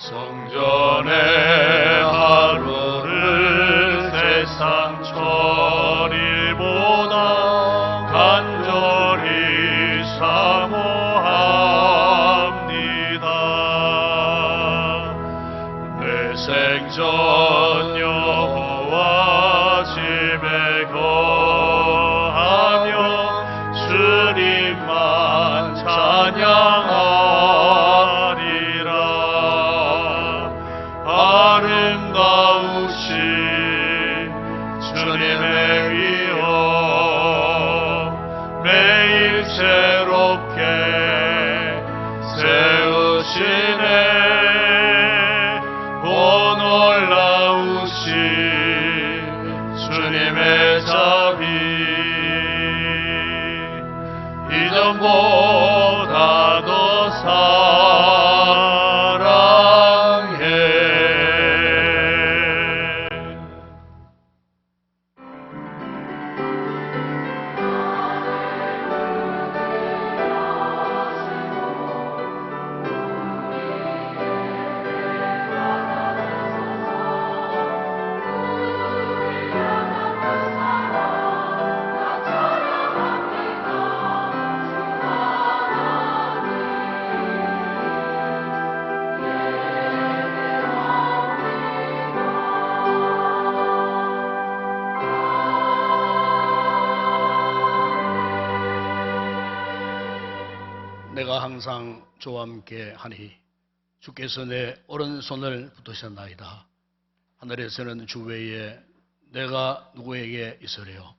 성전의 하루를 세상 천일보다 간절히 사모합니다. 내 생전 여호와 집에 거하며 주님만 찬양하리라. 아름다우신 주님의 위엄 매일 새롭게 세우시네. 오 놀라우신 주님의 자비 이전보다 더 사랑해. 내가 항상 주와 함께 하니 주께서 내 오른손을 붙드셨나이다. 하늘에서는 주 외에 내가 누구에게 있으리요.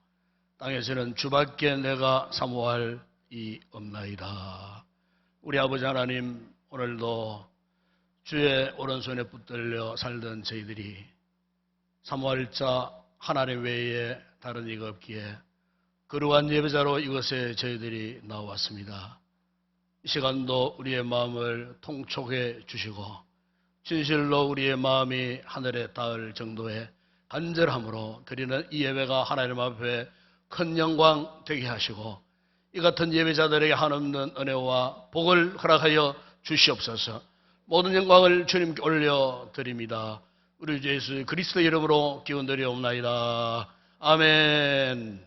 땅에서는 주밖에 내가 사모할 이 없나이다. 우리 아버지 하나님, 오늘도 주의 오른손에 붙들려 살던 저희들이 사모할 자 하나님 외에 다른 이가 없기에 거룩한 예배자로 이곳에 저희들이 나왔습니다. 이 시간도 우리의 마음을 통촉해 주시고 진실로 우리의 마음이 하늘에 닿을 정도의 간절함으로 드리는 이 예배가 하나님 앞에 큰 영광 되게 하시고 이 같은 예배자들에게 한없는 은혜와 복을 허락하여 주시옵소서. 모든 영광을 주님께 올려드립니다. 우리 주 예수 그리스도 이름으로 기원드리옵나이다. 아멘.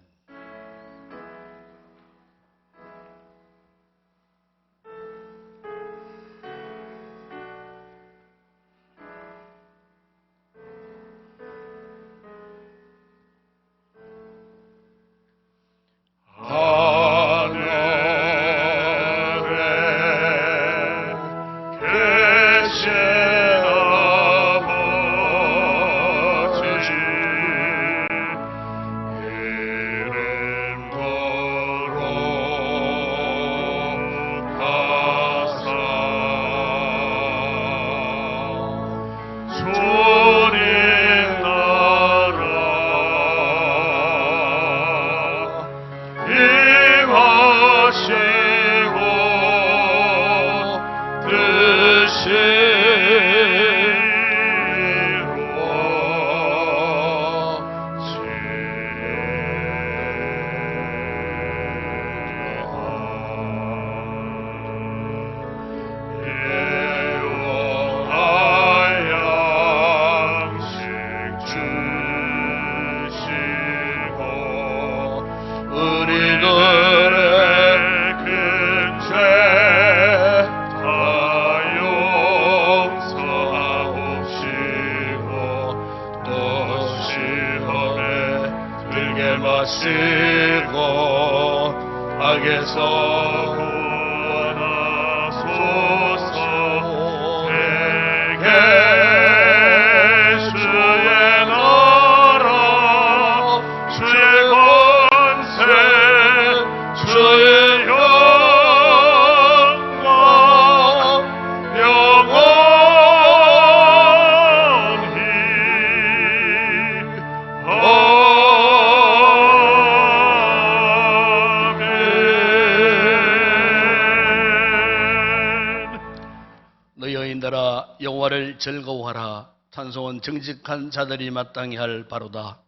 여호와를 즐거워하라. 찬송은 정직한 자들이 마땅히 할 바로다.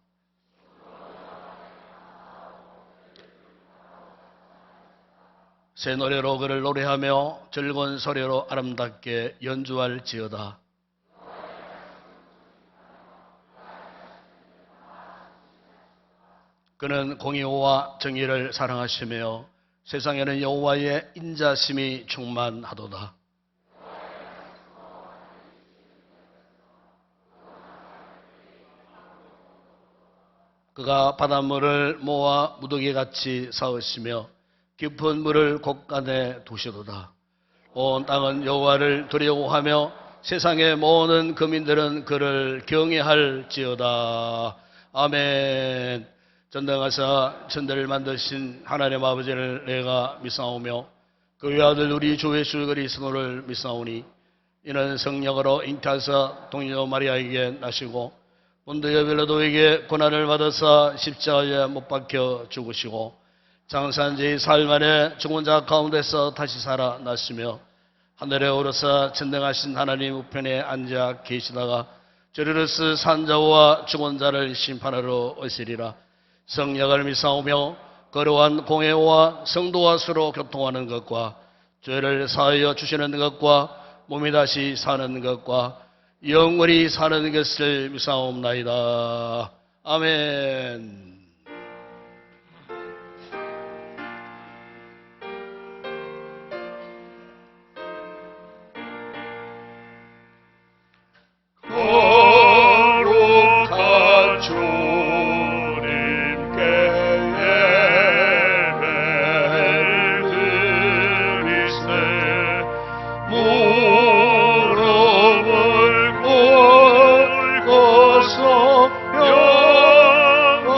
새 노래로 그를 노래하며 즐거운 소리로 아름답게 연주할지어다. 그는 공의와 정의를 사랑하시며 세상에는 여호와의 인자심이 충만하도다. 그가 바닷물을 모아 무더기같이 쌓으시며 깊은 물을 곳간에 두시도다. 온 땅은 여호와를 두려워하며 세상의 모든 거민들은 그를 경외할지어다. 아멘. 전능하사 천대를 만드신 하나님 아버지를 내가 믿사오며 그 외아들 우리 주 예수 그리스도를 믿사오니 이는 성령으로 잉태하사 동료 마리아에게 나시고 본디오 빌라도에게 고난을 받아사 십자가에 못 박혀 죽으시고 장사한 지 사흘 만에 죽은 자 가운데서 다시 살아났으며 하늘에 오르사 전능하신 하나님 우편에 앉아 계시다가 저리로서 산자와 죽은 자를 심판하러 오시리라. 성령을 믿사오며 거룩한 공회와 성도와 서로 교통하는 것과 죄를 사하여 주시는 것과 몸이 다시 사는 것과 영원히 사는 것을 믿사옵나이다. 아멘. 거룩한 주님께 예배를 드리세 무릎을 꿇고서 영광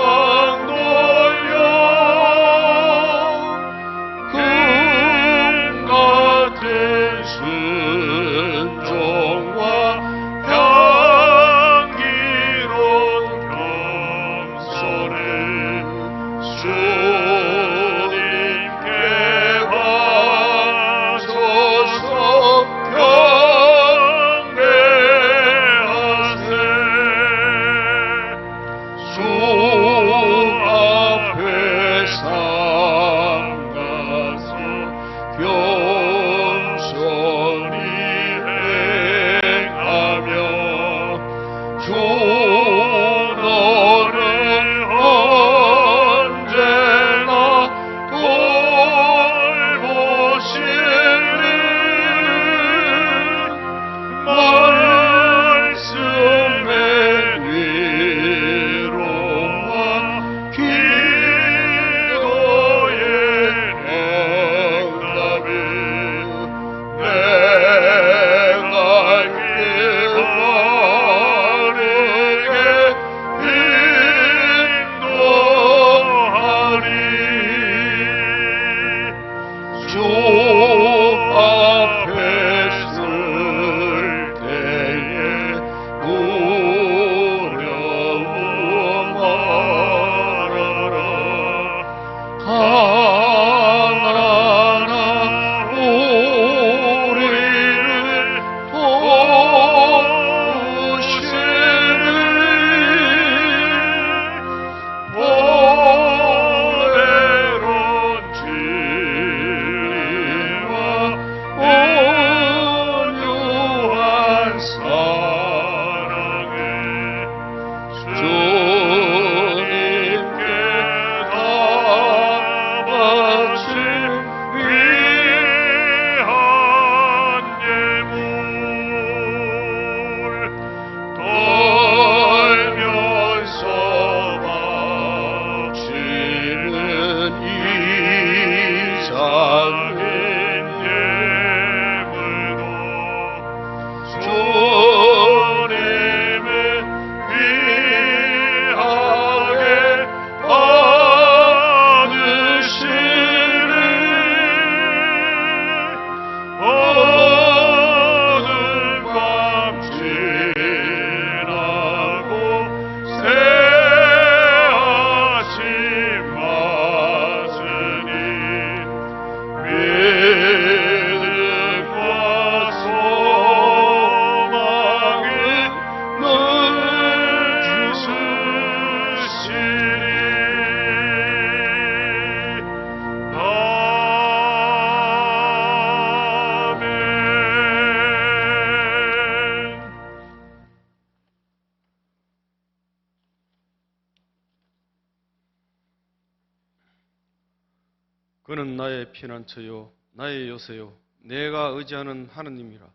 그는 나의 피난처요 나의 요새요 내가 의지하는 하느님이라.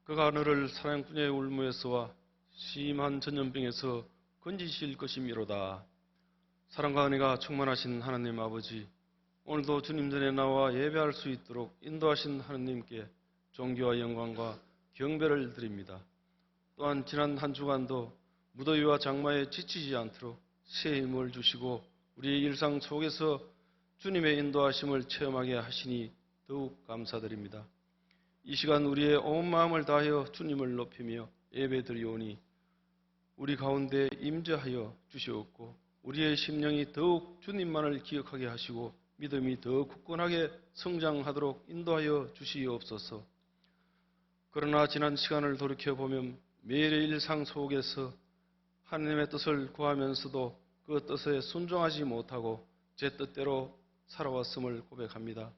그가 너를 사냥꾼의 울무에서와 심한 전염병에서 건지실 것이미로다. 사랑과 은혜가 충만하신 하나님 아버지, 오늘도 주님 전에 나와 예배할 수 있도록 인도하신 하느님께 존귀와 영광과 경배를 드립니다. 또한 지난 한 주간도 무더위와 장마에 지치지 않도록 새 힘을 주시고 우리의 일상 속에서 주님의 인도하심을 체험하게 하시니 더욱 감사드립니다. 이 시간 우리의 온 마음을 다하여 주님을 높이며 예배드리오니 우리 가운데 임재하여 주시옵고 우리의 심령이 더욱 주님만을 기억하게 하시고 믿음이 더 굳건하게 성장하도록 인도하여 주시옵소서. 그러나 지난 시간을 돌이켜보면 매일의 일상 속에서 하나님의 뜻을 구하면서도 그 뜻에 순종하지 못하고 제 뜻대로 살아왔음을 고백합니다.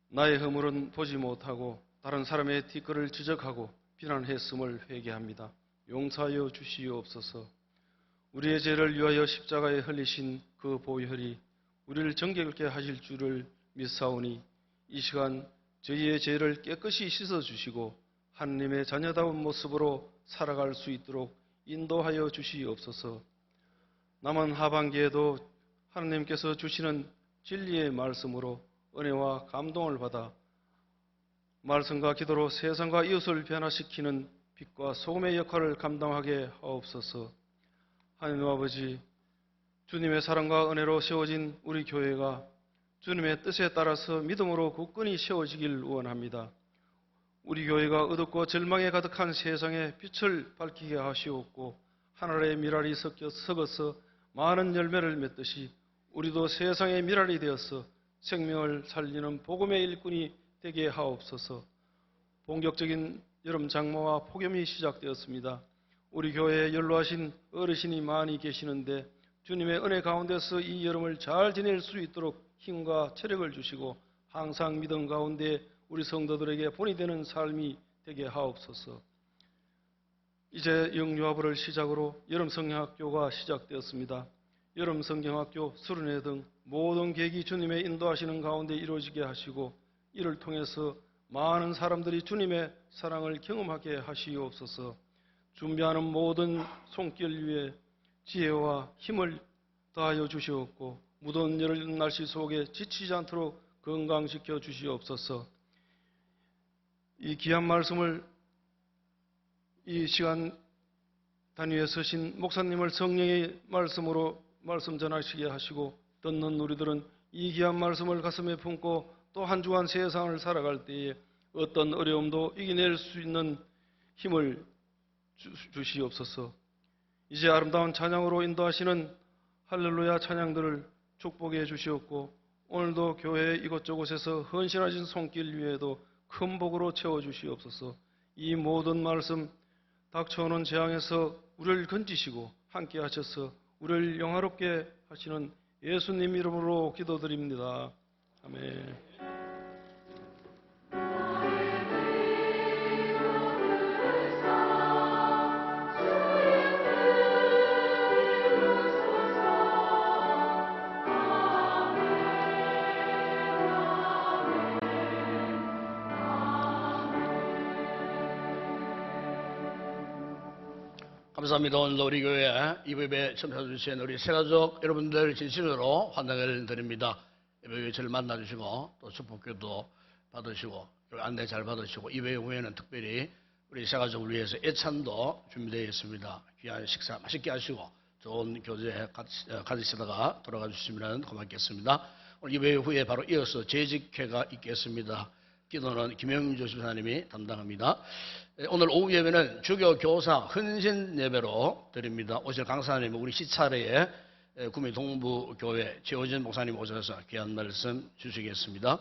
나의 허물은 보지 못하고 다른 사람의 뒷거를 지적하고 비난했음을 회개합니다. 용서하여 주시옵소서. 우리의 죄를 위하여 십자가에 흘리신 그 보혈이 우리를 정결케 하실 줄을 믿사오니 이 시간 저희의 죄를 깨끗이 씻어주시고 하나님의 자녀다운 모습으로 살아갈 수 있도록 인도하여 주시옵소서. 남은 하반기에도 하나님께서 주시는 진리의 말씀으로 은혜와 감동을 받아 말씀과 기도로 세상과 이웃을 변화시키는 빛과 소금의 역할을 감당하게 하옵소서. 하나님 아버지, 주님의 사랑과 은혜로 세워진 우리 교회가 주님의 뜻에 따라서 믿음으로 굳건히 세워지길 원합니다. 우리 교회가 어둡고 절망에 가득한 세상에 빛을 밝히게 하시옵고 하늘의 미랄이 섞어서 많은 열매를 맺듯이 우리도 세상의 미랄이 되어서 생명을 살리는 복음의 일꾼이 되게 하옵소서. 본격적인 여름 장마와 폭염이 시작되었습니다. 우리 교회에 연로하신 어르신이 많이 계시는데 주님의 은혜 가운데서 이 여름을 잘 지낼 수 있도록 힘과 체력을 주시고 항상 믿음 가운데 우리 성도들에게 본이 되는 삶이 되게 하옵소서. 이제 영유아부를 시작으로 여름 성경학교가 시작되었습니다. 여름 성경학교, 수련회 등 모든 계획이 주님의 인도하시는 가운데 이루어지게 하시고 이를 통해서 많은 사람들이 주님의 사랑을 경험하게 하시옵소서. 준비하는 모든 손길 위에 지혜와 힘을 다하여 주시옵고 무더운 여름 날씨 속에 지치지 않도록 건강시켜 주시옵소서. 이 귀한 말씀을 이 시간 단위에 서신 목사님을 성령의 말씀으로 말씀 전하시게 하시고 듣는 우리들은 이 귀한 말씀을 가슴에 품고 또 한 주간 세상을 살아갈 때에 어떤 어려움도 이겨낼 수 있는 힘을 주시옵소서. 이제 아름다운 찬양으로 인도하시는 할렐루야 찬양들을 축복해 주시옵고 오늘도 교회 이곳저곳에서 헌신하신 손길 위에도 큰 복으로 채워주시옵소서. 이 모든 말씀 닥쳐오는 재앙에서 우리를 건지시고 함께 하셔서 우리를 영화롭게 하시는 예수님 이름으로 기도드립니다. 아멘. 감사합니다. 오늘 우리 교회 이브에 참석해주신 우리 새가족 여러분들 진심으로 환영을 드립니다. 이브에 저를 만나주시고 또 축복교도 받으시고 안내 잘 받으시고 이브 후에는 특별히 우리 새가족을 위해서 애찬도 준비되어 있습니다. 귀한 식사 맛있게 하시고 좋은 교제 가지시다가 돌아가 주시면 고맙겠습니다. 오늘 이브 후에 바로 이어서 재직회가 있겠습니다. 기도는 김영주 집사님이 담당합니다. 오늘 오후 예배는 주교 교사 헌신 예배로 드립니다. 오실 강사님은 우리 시차례에 구미 동부교회 최호진 목사님 오셔서 귀한 말씀 주시겠습니다.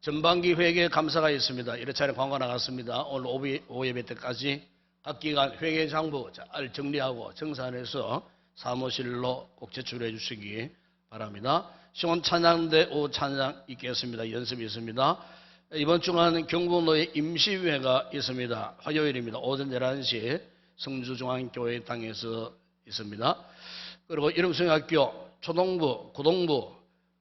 전반기 회계 감사가 있습니다. 이래 차례 광고 나갔습니다. 오늘 오후 예배 때까지 각 기관 회계 장부 잘 정리하고 정산해서 사무실로 꼭 제출해 주시기 바랍니다. 시원 찬양대 오후 찬양 있겠습니다. 연습이 있습니다. 이번 주간 경북로에 임시회가 있습니다. 화요일입니다. 오전 11시 성주중앙교회 땅에서 있습니다. 그리고 이름성학교 초동부, 고동부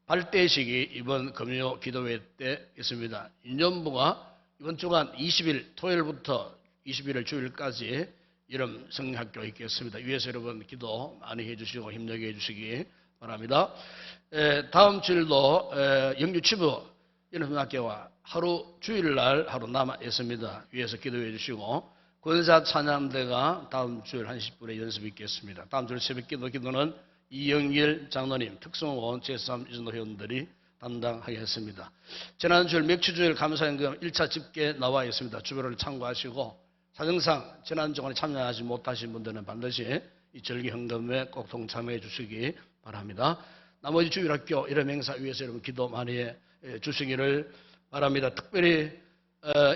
발대식이 이번 금요 기도회 때 있습니다. 인연부가 이번 주간 20일 토요일부터 21일 주일까지 이름 성학교 있겠습니다. 위에서 여러분 기도 많이 해주시고 힘내게 해주시기 바랍니다. 다음 주일도 영주치부 이름 성학교와 하루 주일날 하루 남아 있습니다. 위에서 기도해 주시고 권사 찬양대가 다음 주일 1시 10분에 연습이 있겠습니다. 다음 주일 새벽 기도는 이영길 장로님, 특성원 제3 이전도 회원들이 담당하겠습니다. 지난주일 맥주주일 감사연금 1차 집계 나와 있습니다. 주변을 참고하시고 사정상 지난주간에 참여하지 못하신 분들은 반드시 이 절기 헌금에 꼭 동참해 주시기 바랍니다. 나머지 주일학교 이름 행사 위해서 여러분 기도 많이 해 주시기를 바랍니다. 특별히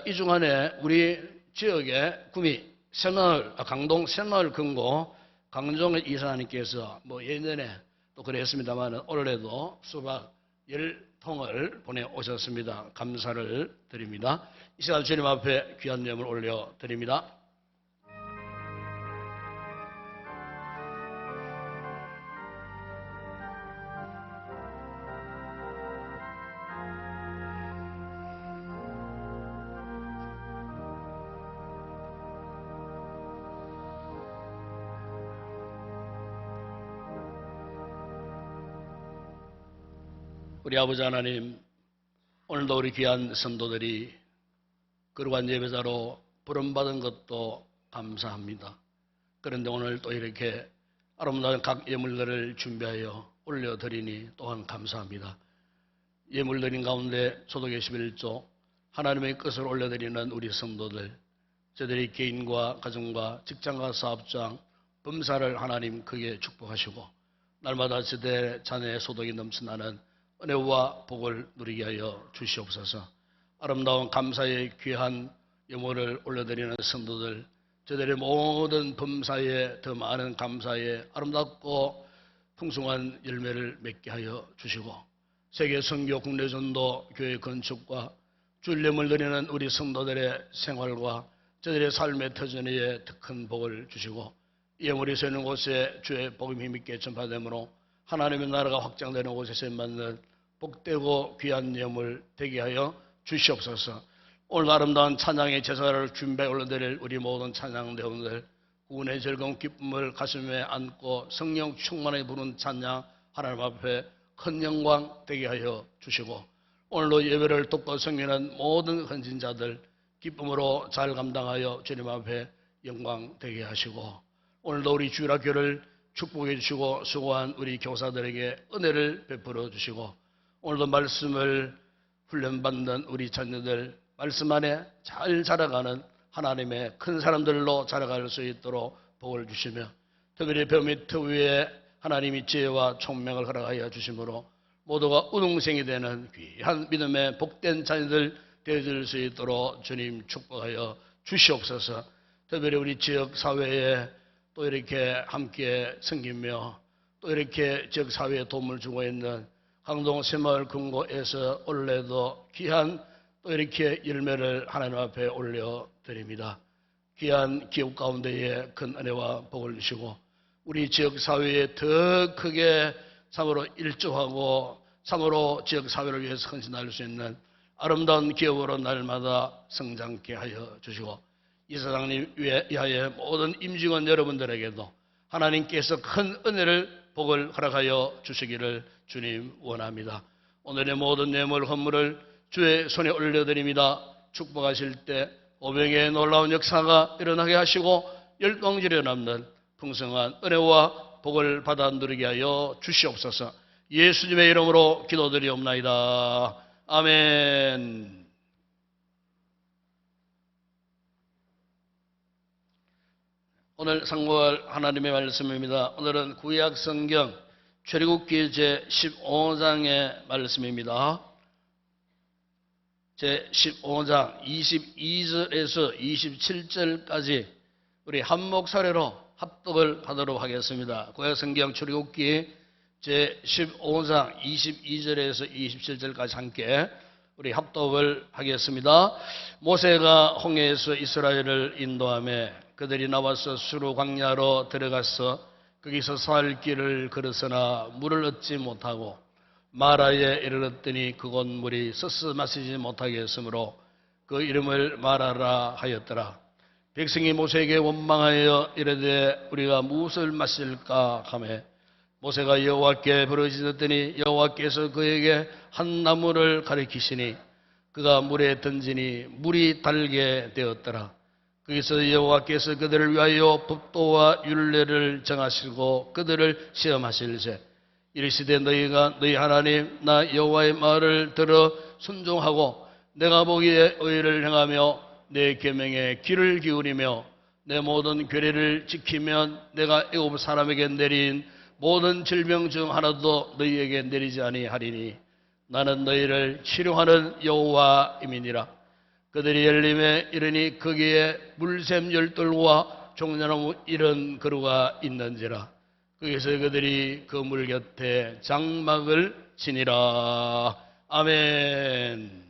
이 주간에 우리 지역의 구미 새마을, 강동 새마을 금고 강종의 이사님께서 예년에 또 그랬습니다만 올해도 수박 10통을 보내오셨습니다. 감사를 드립니다. 이 시간 주님 앞에 귀한 예물 올려드립니다. 우리 아버지 하나님, 오늘도 우리 귀한 성도들이 거룩한 예배자로 부름받은 것도 감사합니다. 그런데 오늘 또 이렇게 아름다운 각 예물들을 준비하여 올려드리니 또한 감사합니다. 예물드린 가운데 소독의 11조 하나님의 것을 올려드리는 우리 성도들, 저들의 개인과 가정과 직장과 사업장, 범사를 하나님 크게 축복하시고 날마다 저들의 자녀의 소독이 넘쳐나는 은혜와 복을 누리게 하여 주시옵소서. 아름다운 감사의 귀한 예물을 올려드리는 성도들, 저들의 모든 범사에 더 많은 감사의 아름답고 풍성한 열매를 맺게 하여 주시고 세계 선교 국내 전도 교회 건축과 주일예물 드리는 우리 성도들의 생활과 저들의 삶의 터전에 더 큰 복을 주시고 예물이 서는 곳에 주의 복음이 힘있게 전파되므로 하나님의 나라가 확장되는 곳에서 맞는 복되고 귀한 예물 되게 하여 주시옵소서. 오늘 아름다운 찬양의 제사를 준비해 올려드릴 우리 모든 찬양대원들 구원의 즐거운 기쁨을 가슴에 안고 성령 충만하게 부른 찬양 하나님 앞에 큰 영광 되게 하여 주시고 오늘도 예배를 돕고 섬기는 모든 헌신자들 기쁨으로 잘 감당하여 주님 앞에 영광 되게 하시고 오늘도 우리 주일학교를 축복해 주시고 수고한 우리 교사들에게 은혜를 베풀어 주시고 오늘도 말씀을 훈련받는 우리 자녀들 말씀 안에 잘 자라가는 하나님의 큰 사람들로 자라갈 수 있도록 복을 주시며 특별히 벼 밑 위에 하나님이 지혜와 총명을 허락하여 주심으로 모두가 우등생이 되는 귀한 믿음의 복된 자녀들 되어질 수 있도록 주님 축복하여 주시옵소서. 특별히 우리 지역 사회에 또 이렇게 함께 섬기며 또 이렇게 지역 사회에 도움을 주고 있는 강동 새마을 금고에서 올해도 귀한 또 이렇게 열매를 하나님 앞에 올려드립니다. 귀한 기업 가운데에 큰 은혜와 복을 주시고 우리 지역 사회에 더 크게 참으로 일조하고 참으로 지역 사회를 위해서 헌신할 수 있는 아름다운 기업으로 날마다 성장케 하여 주시고 이사장님 위하여 모든 임직원 여러분들에게도 하나님께서 큰 은혜를 복을 허락하여 주시기를 주님 원합니다. 오늘의 모든 예물 헌물을 주의 손에 올려드립니다. 축복하실 때 오병의 놀라운 역사가 일어나게 하시고 열방지에 남는 풍성한 은혜와 복을 받아 누리게 하여 주시옵소서. 예수님의 이름으로 기도드리옵나이다. 아멘. 오늘 상고할 하나님의 말씀입니다. 오늘은 구약 성경 출애굽기 제15장의 말씀입니다. 제15장 22절에서 27절까지 우리 한 목소리로 합독을 하도록 하겠습니다. 구약 성경 출애굽기 제15장 22절에서 27절까지 함께 우리 합독을 하겠습니다. 모세가 홍해에서 이스라엘을 인도하며 그들이 나와서 수르 광야로 들어가서 거기서 살 길을 걸었으나 물을 얻지 못하고 마라에 이르렀더니 그곳 물이 스스 마시지 못하게 했으므로 그 이름을 마라라 하였더라. 백성이 모세에게 원망하여 이르되 우리가 무엇을 마실까 하며 모세가 여호와께 부르짖었더니 여호와께서 그에게 한 나무를 가리키시니 그가 물에 던지니 물이 달게 되었더라. 거기서 여호와께서 그들을 위하여 법도와 율례를 정하시고 그들을 시험하실세 이르시되 너희가 너희 하나님 나 여호와의 말을 들어 순종하고 내가 보기에 의를 행하며 내 계명에 귀를 기울이며 내 모든 규례를 지키면 내가 애굽 사람에게 내린 모든 질병 중 하나도 너희에게 내리지 아니하리니 나는 너희를 치료하는 여호와임이니라. 그들이 엘림에 이르니 거기에 물샘 열돌과 종려나무 이런 그루가 있는지라. 거기서 그들이 그 물 곁에 장막을 치니라. 아멘.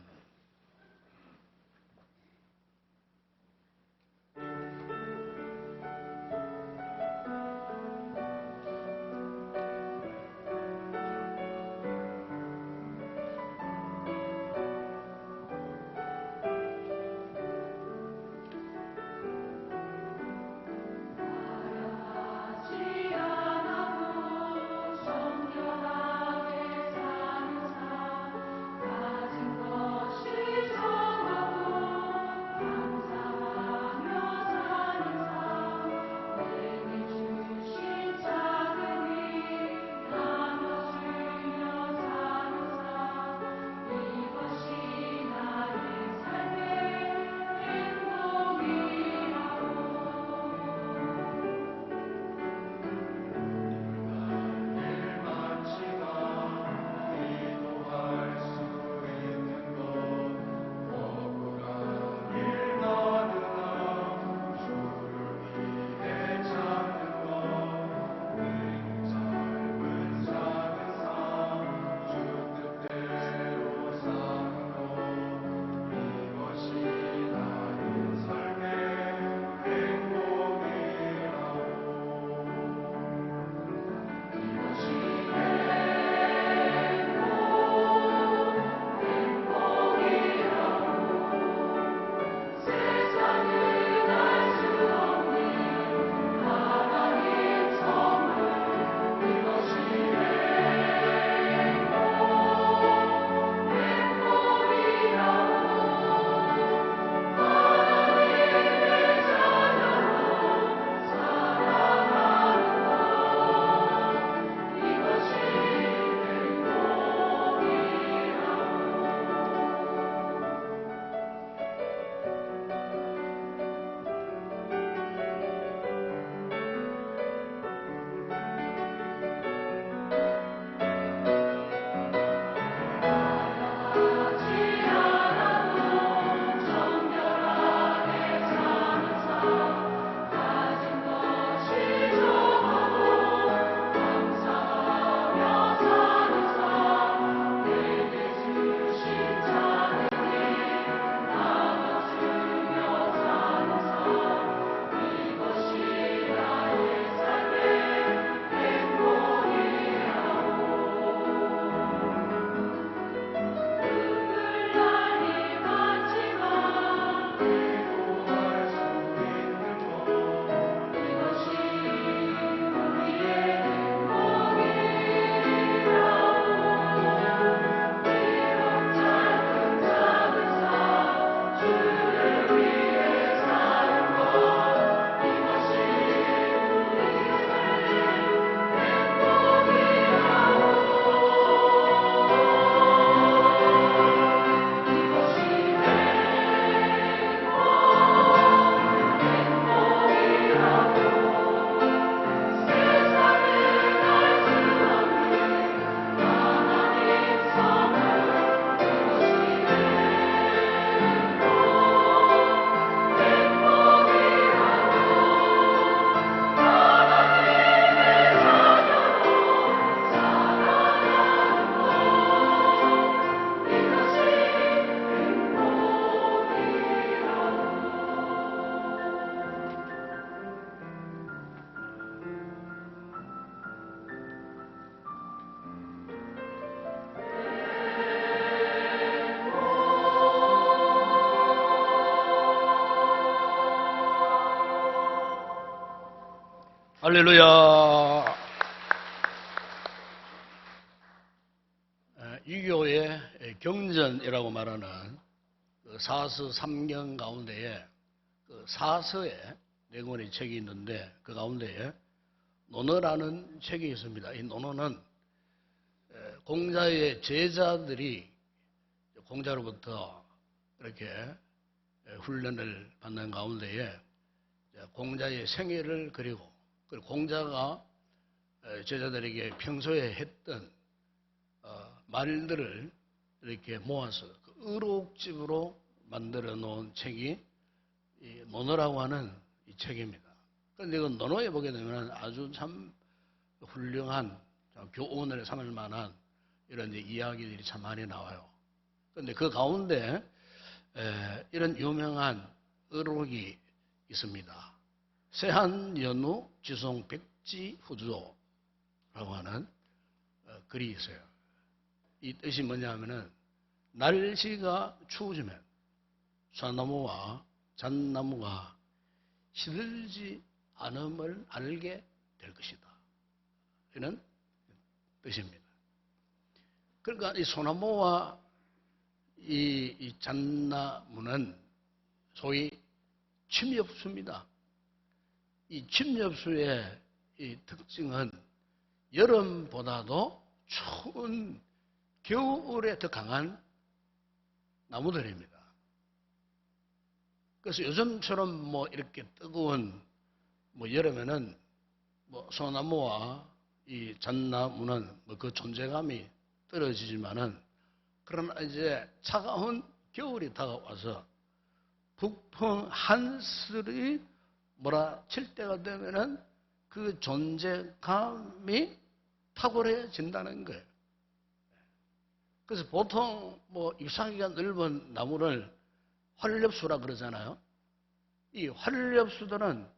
정결하게 사는 자 가진 것 할렐루야. 유교의 경전이라고 말하는 그 사서 3경 가운데에 그 사서에 네 권의 책이 있는데 그 가운데에 논어라는 책이 있습니다. 이 논어는 공자의 제자들이 공자로부터 이렇게 훈련을 받는 가운데에 공자의 생애를 그리고 공자가 제자들에게 평소에 했던 말들을 이렇게 모아서 그 의록집으로 만들어 놓은 책이 이 논어라고 하는 이 책입니다. 그런데 그 논어에 보게 되면 아주 참 훌륭한 교훈을 삼을 만한 이런 이야기들이 참 많이 나와요. 그런데 그 가운데 이런 유명한 의록이 있습니다. 세한연우 지송 백지후조라고 하는 글이 있어요. 이 뜻이 뭐냐면은 날씨가 추워지면 소나무와 잣나무가 시들지 않음을 알게 될 것이다. 이런 뜻입니다. 그러니까 이 소나무와 이 잣나무는 소위 침엽수입니다. 이 침엽수의 이 특징은 여름보다도 추운 겨울에 더 강한 나무들입니다. 그래서 요즘처럼 뭐 이렇게 뜨거운 뭐 여름에는 뭐 소나무와 이 잣나무는 뭐 그 존재감이 떨어지지만은 그러나 이제 차가운 겨울이 다가와서 북풍 한슬이 몰아칠 때가 되면은 그 존재감이 탁월해진다는 거예요. 그래서 보통 뭐 잎사귀가 넓은 나무를 활엽수라 그러잖아요. 이 활엽수들은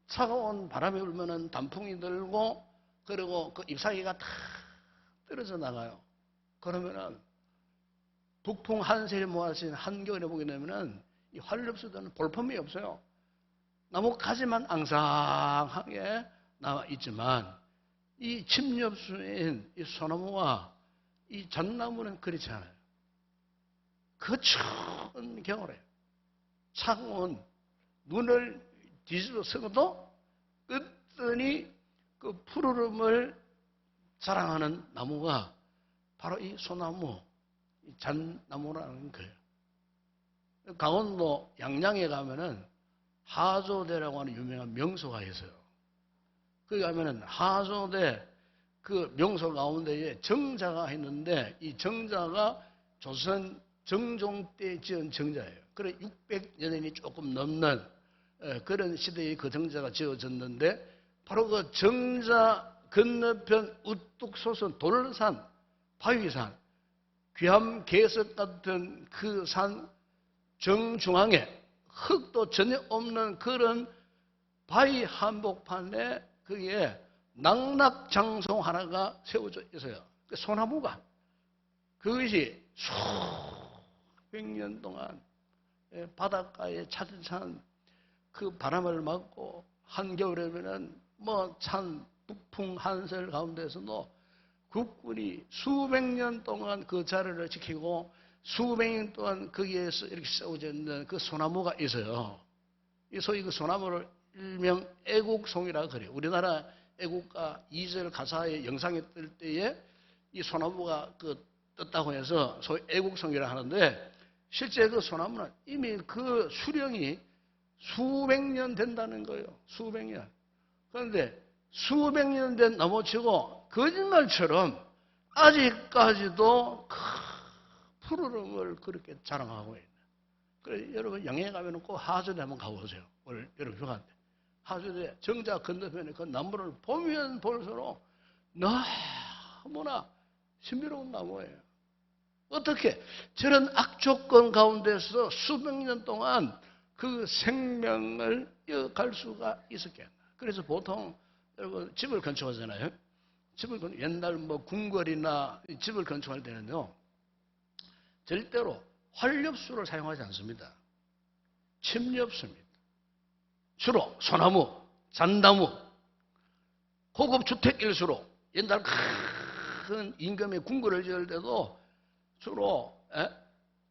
차가운 바람이 불면은 단풍이 들고 그리고 그 잎사귀가 다 떨어져 나가요. 그러면은 북풍 한세를 모아진 한겨울에 보게 되면은 이 활엽수들은 볼품이 없어요. 나무 가지만 앙상하게 나와 있지만 이 침엽수인 이 소나무와 이 잣나무는 그렇지 않아요. 그 추운 겨울에 차가운 눈을 뒤집어 쓰고도 으뜸히 그 푸르름을 자랑하는 나무가 바로 이 소나무, 이 잣나무라는 거예요. 강원도 양양에 가면은 하조대라고 하는 유명한 명소가 있어요. 거기 가면은 하조대 그 명소 가운데에 정자가 있는데 이 정자가 조선 정종 때 지은 정자예요. 그래 600여 년이 조금 넘는 그런 시대에 그 정자가 지어졌는데 바로 그 정자 건너편 우뚝 솟은 돌산, 바위산, 귀암개석 같은 그 산 정중앙에 흙도 전혀 없는 그런 바위 한복판에 거기에 낙낙장송 하나가 세워져 있어요. 그 소나무가 그것이 수백 년 동안 바닷가에 차디찬 그 바람을 맞고 한겨울에는 뭐 찬 북풍 한설 가운데서도 국군이 수백 년 동안 그 자리를 지키고 수백 년 동안 거기에서 이렇게 세워져 있는 그 소나무가 있어요. 이 소위 그 소나무를 일명 애국송이라고 그래요. 우리나라 애국가 2절 가사의 영상이 뜰 때에 이 소나무가 그 떴다고 해서 소위 애국송이라 하는데 실제 그 소나무는 이미 그 수령이 수백 년 된다는 거예요. 수백 년. 그런데 수백 년 된 나무치고 거짓말처럼 아직까지도 푸르름을 그렇게 자랑하고 있는. 그래 여러분 양양에 가면 꼭 하조대 한번 가보세요. 오늘 여러분 휴가 때 하조대 정자 건너편에 그 나무를 보면 볼수록 너무나 신비로운 나무예요. 어떻게 저런 악조건 가운데서 수백 년 동안 그 생명을 이어갈 수가 있었겠나. 그래서 보통 여러분 집을 건축하잖아요. 옛날 뭐 궁궐이나 집을 건축할 때는요 절대로 활엽수를 사용하지 않습니다. 침엽수입니다. 주로 소나무, 잣나무 고급 주택일수록 옛날 큰 임금의 궁궐을 지을 때도 주로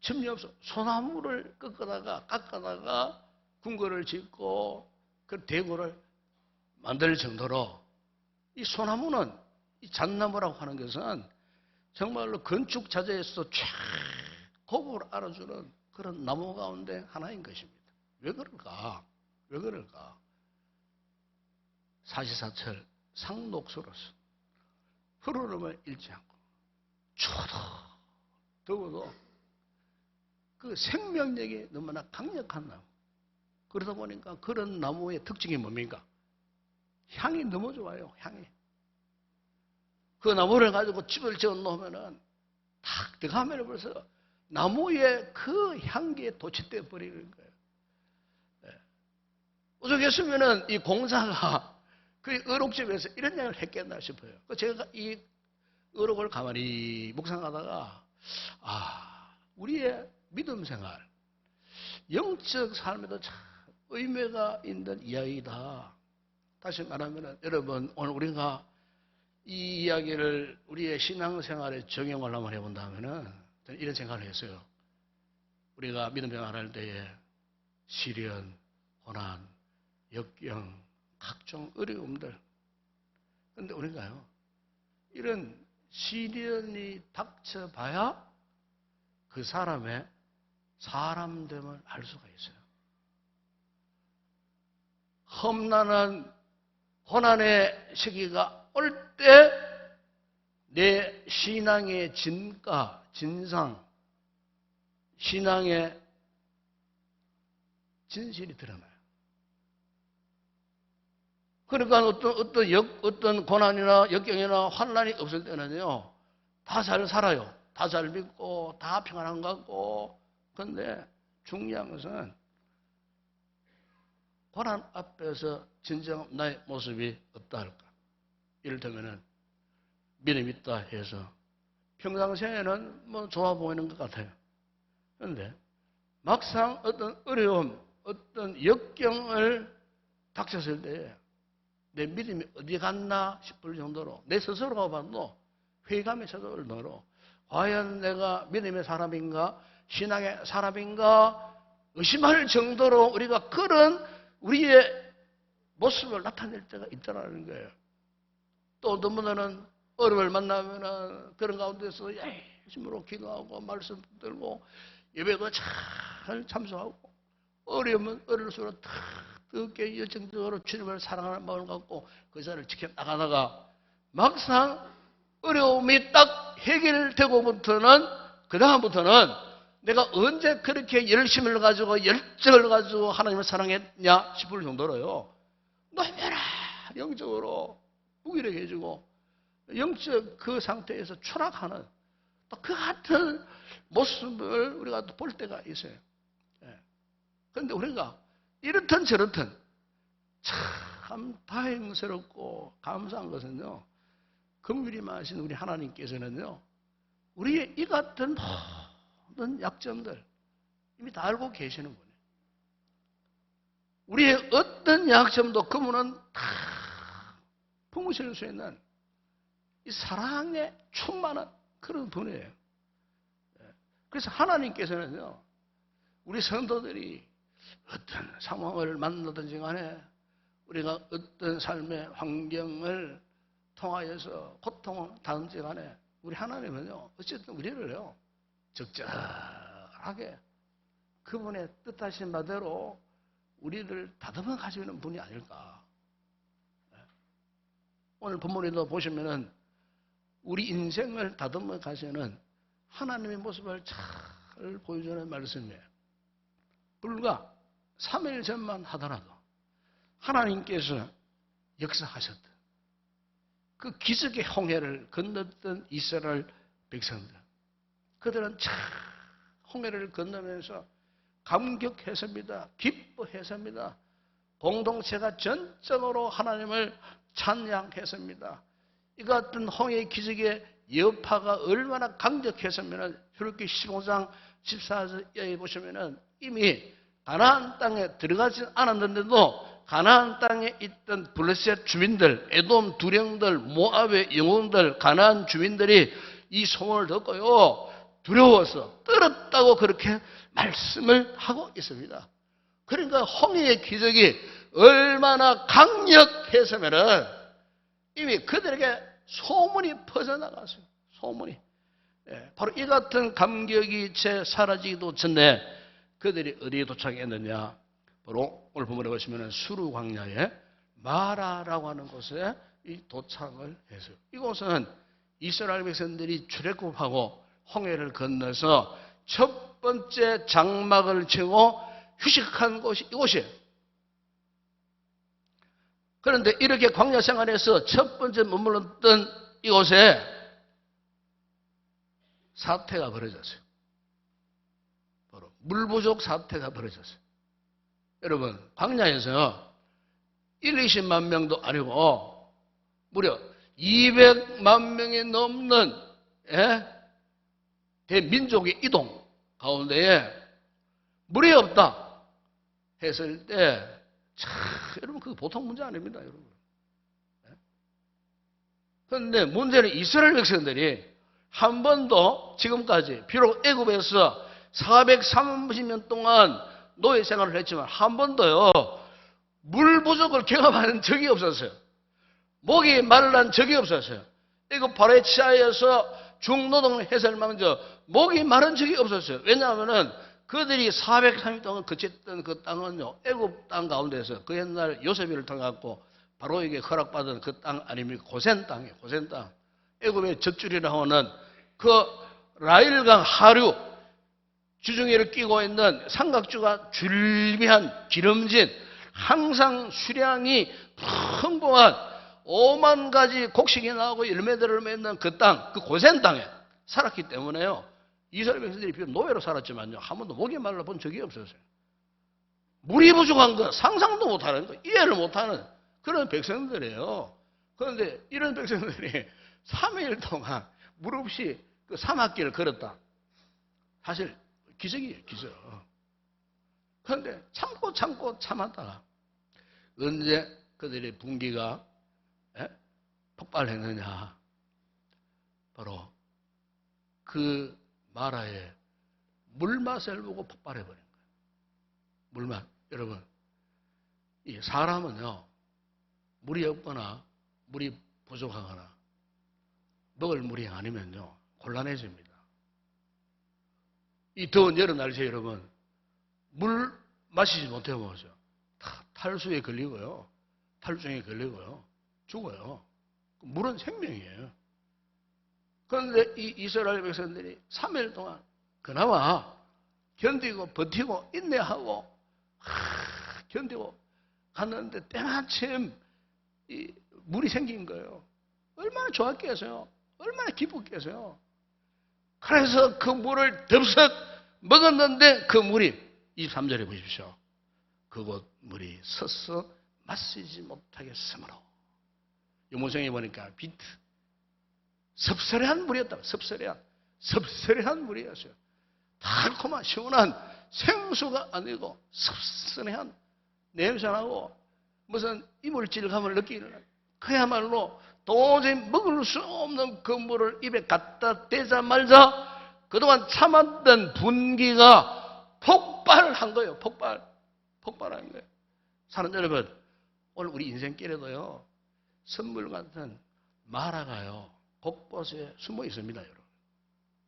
첨리 없어 소나무를 깎아다가 궁궐을 짓고 그 대궐을 만들 정도로 이 소나무는 이 잣나무라고 하는 것은 정말로 건축 자재에서 최고급을 알아주는 그런 나무 가운데 하나인 것입니다. 왜 그럴까? 왜 그럴까? 사시사철 상록수로서 흐르름을 잃지 않고 추워도 더워도 그 생명력이 너무나 강력한 나무. 그러다 보니까 그런 나무의 특징이 뭡니까? 향이 너무 좋아요. 향이. 그 나무를 가지고 집을 지어 놓으면은 탁 들어가면 벌써 나무의 그 향기에 도취돼 버리는 거예요. 오죽했으면은 이 공사가 그 의록집에서 이런 얘기를 했겠나 싶어요. 제가 이 의록을 가만히 묵상하다가 우리의 믿음 생활, 영적 삶에도 참 의미가 있는 이야기다. 다시 말하면 여러분 오늘 우리가 이 이야기를 우리의 신앙생활에 적용을 한번 해본다면은 저는 이런 생각을 했어요. 우리가 믿음 생활할 때에 시련, 고난, 역경, 각종 어려움들. 그런데 우리가요, 이런 시련이 닥쳐봐야 그 사람의 사람됨을 알 수가 있어요. 험난한 고난의 시기가 올 때 내 신앙의 진가, 진상, 신앙의 진실이 드러나요. 그러니까 어떤 고난이나 역경이나 환난이 없을 때는요, 다 잘 살아요. 다 잘 믿고, 다 평안한 것 같고. 그런데 중요한 것은 고난 앞에서 진정 나의 모습이 없다 할까. 이를테면은 믿음 있다 해서 평상시에는 뭐 좋아 보이는 것 같아요. 그런데 막상 어떤 어려움, 어떤 역경을 닥쳤을 때 내 믿음이 어디 갔나 싶을 정도로 내 스스로가 봐도 회의감이 찾아올 정도로 과연 내가 믿음의 사람인가 신앙의 사람인가 의심할 정도로 우리가 그런 우리의 모습을 나타낼 때가 있다는 거예요. 또 어떤 분들은 어려움을 만나면 그런 가운데서 열심으로 기도하고 말씀 들고 예배도 잘 참석하고 어려우면 어려울수록 뜨겁게 열정적으로 주님을 사랑하는 마음을 갖고 그 자를 지켜나가다가 막상 어려움이 딱 해결되고부터는 그 다음부터는 내가 언제 그렇게 열심을 가지고 열정을 가지고 하나님을 사랑했냐 싶을 정도로요. 너무나 영적으로 무기력해지고 영적 그 상태에서 추락하는 또 그 같은 모습을 우리가 또 볼 때가 있어요. 그런데 우리가 이렇든 저렇든 참 다행스럽고 감사한 것은요. 긍휼이마신 우리 하나님께서는요. 우리의 이 같은 모든 약점들 이미 다 알고 계시는군요. 우리의 어떤 약점도 그분은 다 품으실 수 있는 이 사랑에 충만한 그런 분이에요. 그래서 하나님께서는요. 우리 성도들이 어떤 상황을 만나든지 간에 우리가 어떤 삶의 환경을 통하여서 고통을 당하든지 간에 우리 하나님은요. 어쨌든 우리를요. 적절하게 그분의 뜻하신 바대로 우리를 다듬어 가시는 분이 아닐까. 오늘 본문에도 보시면은 우리 인생을 다듬어 가시는 하나님의 모습을 잘 보여주는 말씀이에요. 불과 3일 전만 하더라도 하나님께서 역사하셨던 그 기적의 홍해를 건넜던 이스라엘 백성들. 그들은 참 홍해를 건너면서 감격했습니다. 기뻐했습니다. 공동체가 전적으로 하나님을 찬양했습니다. 이 같은 홍해의 기적의 여파가 얼마나 강력했으면 출애굽기 15장 14절에 보시면은 이미 가나안 땅에 들어가지 않았는데도 가나안 땅에 있던 블레셋 주민들, 에돔 두령들, 모압의 영웅들, 가나안 주민들이 이 소문을 듣고요, 두려워서 떨었다고 그렇게 말씀을 하고 있습니다. 그러니까 홍해의 기적이 얼마나 강력해서면은 이미 그들에게 소문이 퍼져나갔어요. 소문이. 바로 이 같은 감격이 채 사라지기도 전에 그들이 어디에 도착했느냐? 바로 오늘 본문에 보시면 수르 광야에 마라라고 하는 곳에 이 도착을 했어요. 이곳은 이스라엘 백성들이 출애굽하고 홍해를 건너서 첫 번째 장막을 치고 휴식한 곳이 이곳이에요. 그런데 이렇게 광야 생활에서 첫 번째 머물렀던 이곳에 사태가 벌어졌어요. 바로 물 부족 사태가 벌어졌어요. 여러분, 광야에서 1, 20만 명도 아니고 무려 200만 명이 넘는 대민족의 이동 가운데에 물이 없다 했을 때, 여러분, 그거 보통 문제 아닙니다, 여러분. 그런데 문제는 이스라엘 백성들이 한 번도 지금까지, 비록 애굽에서 430년 동안 노예 생활을 했지만 한 번도요, 물 부족을 경험하는 적이 없었어요. 목이 말란 적이 없었어요. 애굽 바로의 치하에서 중노동을 했을 망정 목이 마른 적이 없었어요. 왜냐하면은 그들이 430년 동안 거쳤던 그 땅은요, 애굽 땅 가운데서 그 옛날 요셉이를 통해 갖고 바로에게 허락받은 그 땅 아닙니까? 고센 땅이에요. 고센 땅. 애굽의 젖줄이라고 하는 그 라일강 하류 주둥이를 끼고 있는 삼각주가 줄비한 기름진 항상 수량이 풍부한 5만 가지 곡식이 나오고 열매들을 맺는 그 땅, 그 고센 땅에 살았기 때문에요, 이스라엘 백성들이 비록 노예로 살았지만요, 한 번도 목이 말라 본 적이 없었어요. 물이 부족한 거 상상도 못하는 거, 이해를 못하는 그런 백성들이에요. 그런데 이런 백성들이 3일 동안 물 없이 그 사막길을 걸었다. 사실 기적이에요, 기적. 그런데 참고 참았다가 언제 그들의 분기가 폭발했느냐? 바로 그 마라의 물맛을 보고 폭발해버린 거예요. 물맛. 여러분, 이 사람은요, 물이 없거나 물이 부족하거나 먹을 물이 아니면요, 곤란해집니다. 이 더운 여름 날씨에 여러분, 물 마시지 못해 먹어서 탈수에 걸리고요, 탈중에 걸리고요, 죽어요. 물은 생명이에요. 그런데 이 이스라엘 백성들이 3일 동안 그나마 견디고 버티고 인내하고 견디고 갔는데 때마침 이 물이 생긴 거예요. 얼마나 좋았겠어요? 얼마나 기뻤겠어요? 그래서 그 물을 덥석 먹었는데 그 물이 23절에 보십시오. 그곳 물이 서서 마시지 못하겠으므로. 유모성에 보니까 비트 섭섭한 물이었다. 섭섭한 물이었어요. 달콤한 시원한 생수가 아니고 섭섭한 냄새나고 무슨 이물질감을 느끼는, 그야말로 도저히 먹을 수 없는 그 물을 입에 갖다 대자마자 그동안 참았던 분기가 폭발한 거예요. 폭발한 거예요. 사는 여러분, 오늘 우리 인생길에도요, 선물 같은 마라가요, 곳곳에 숨어 있습니다, 여러분.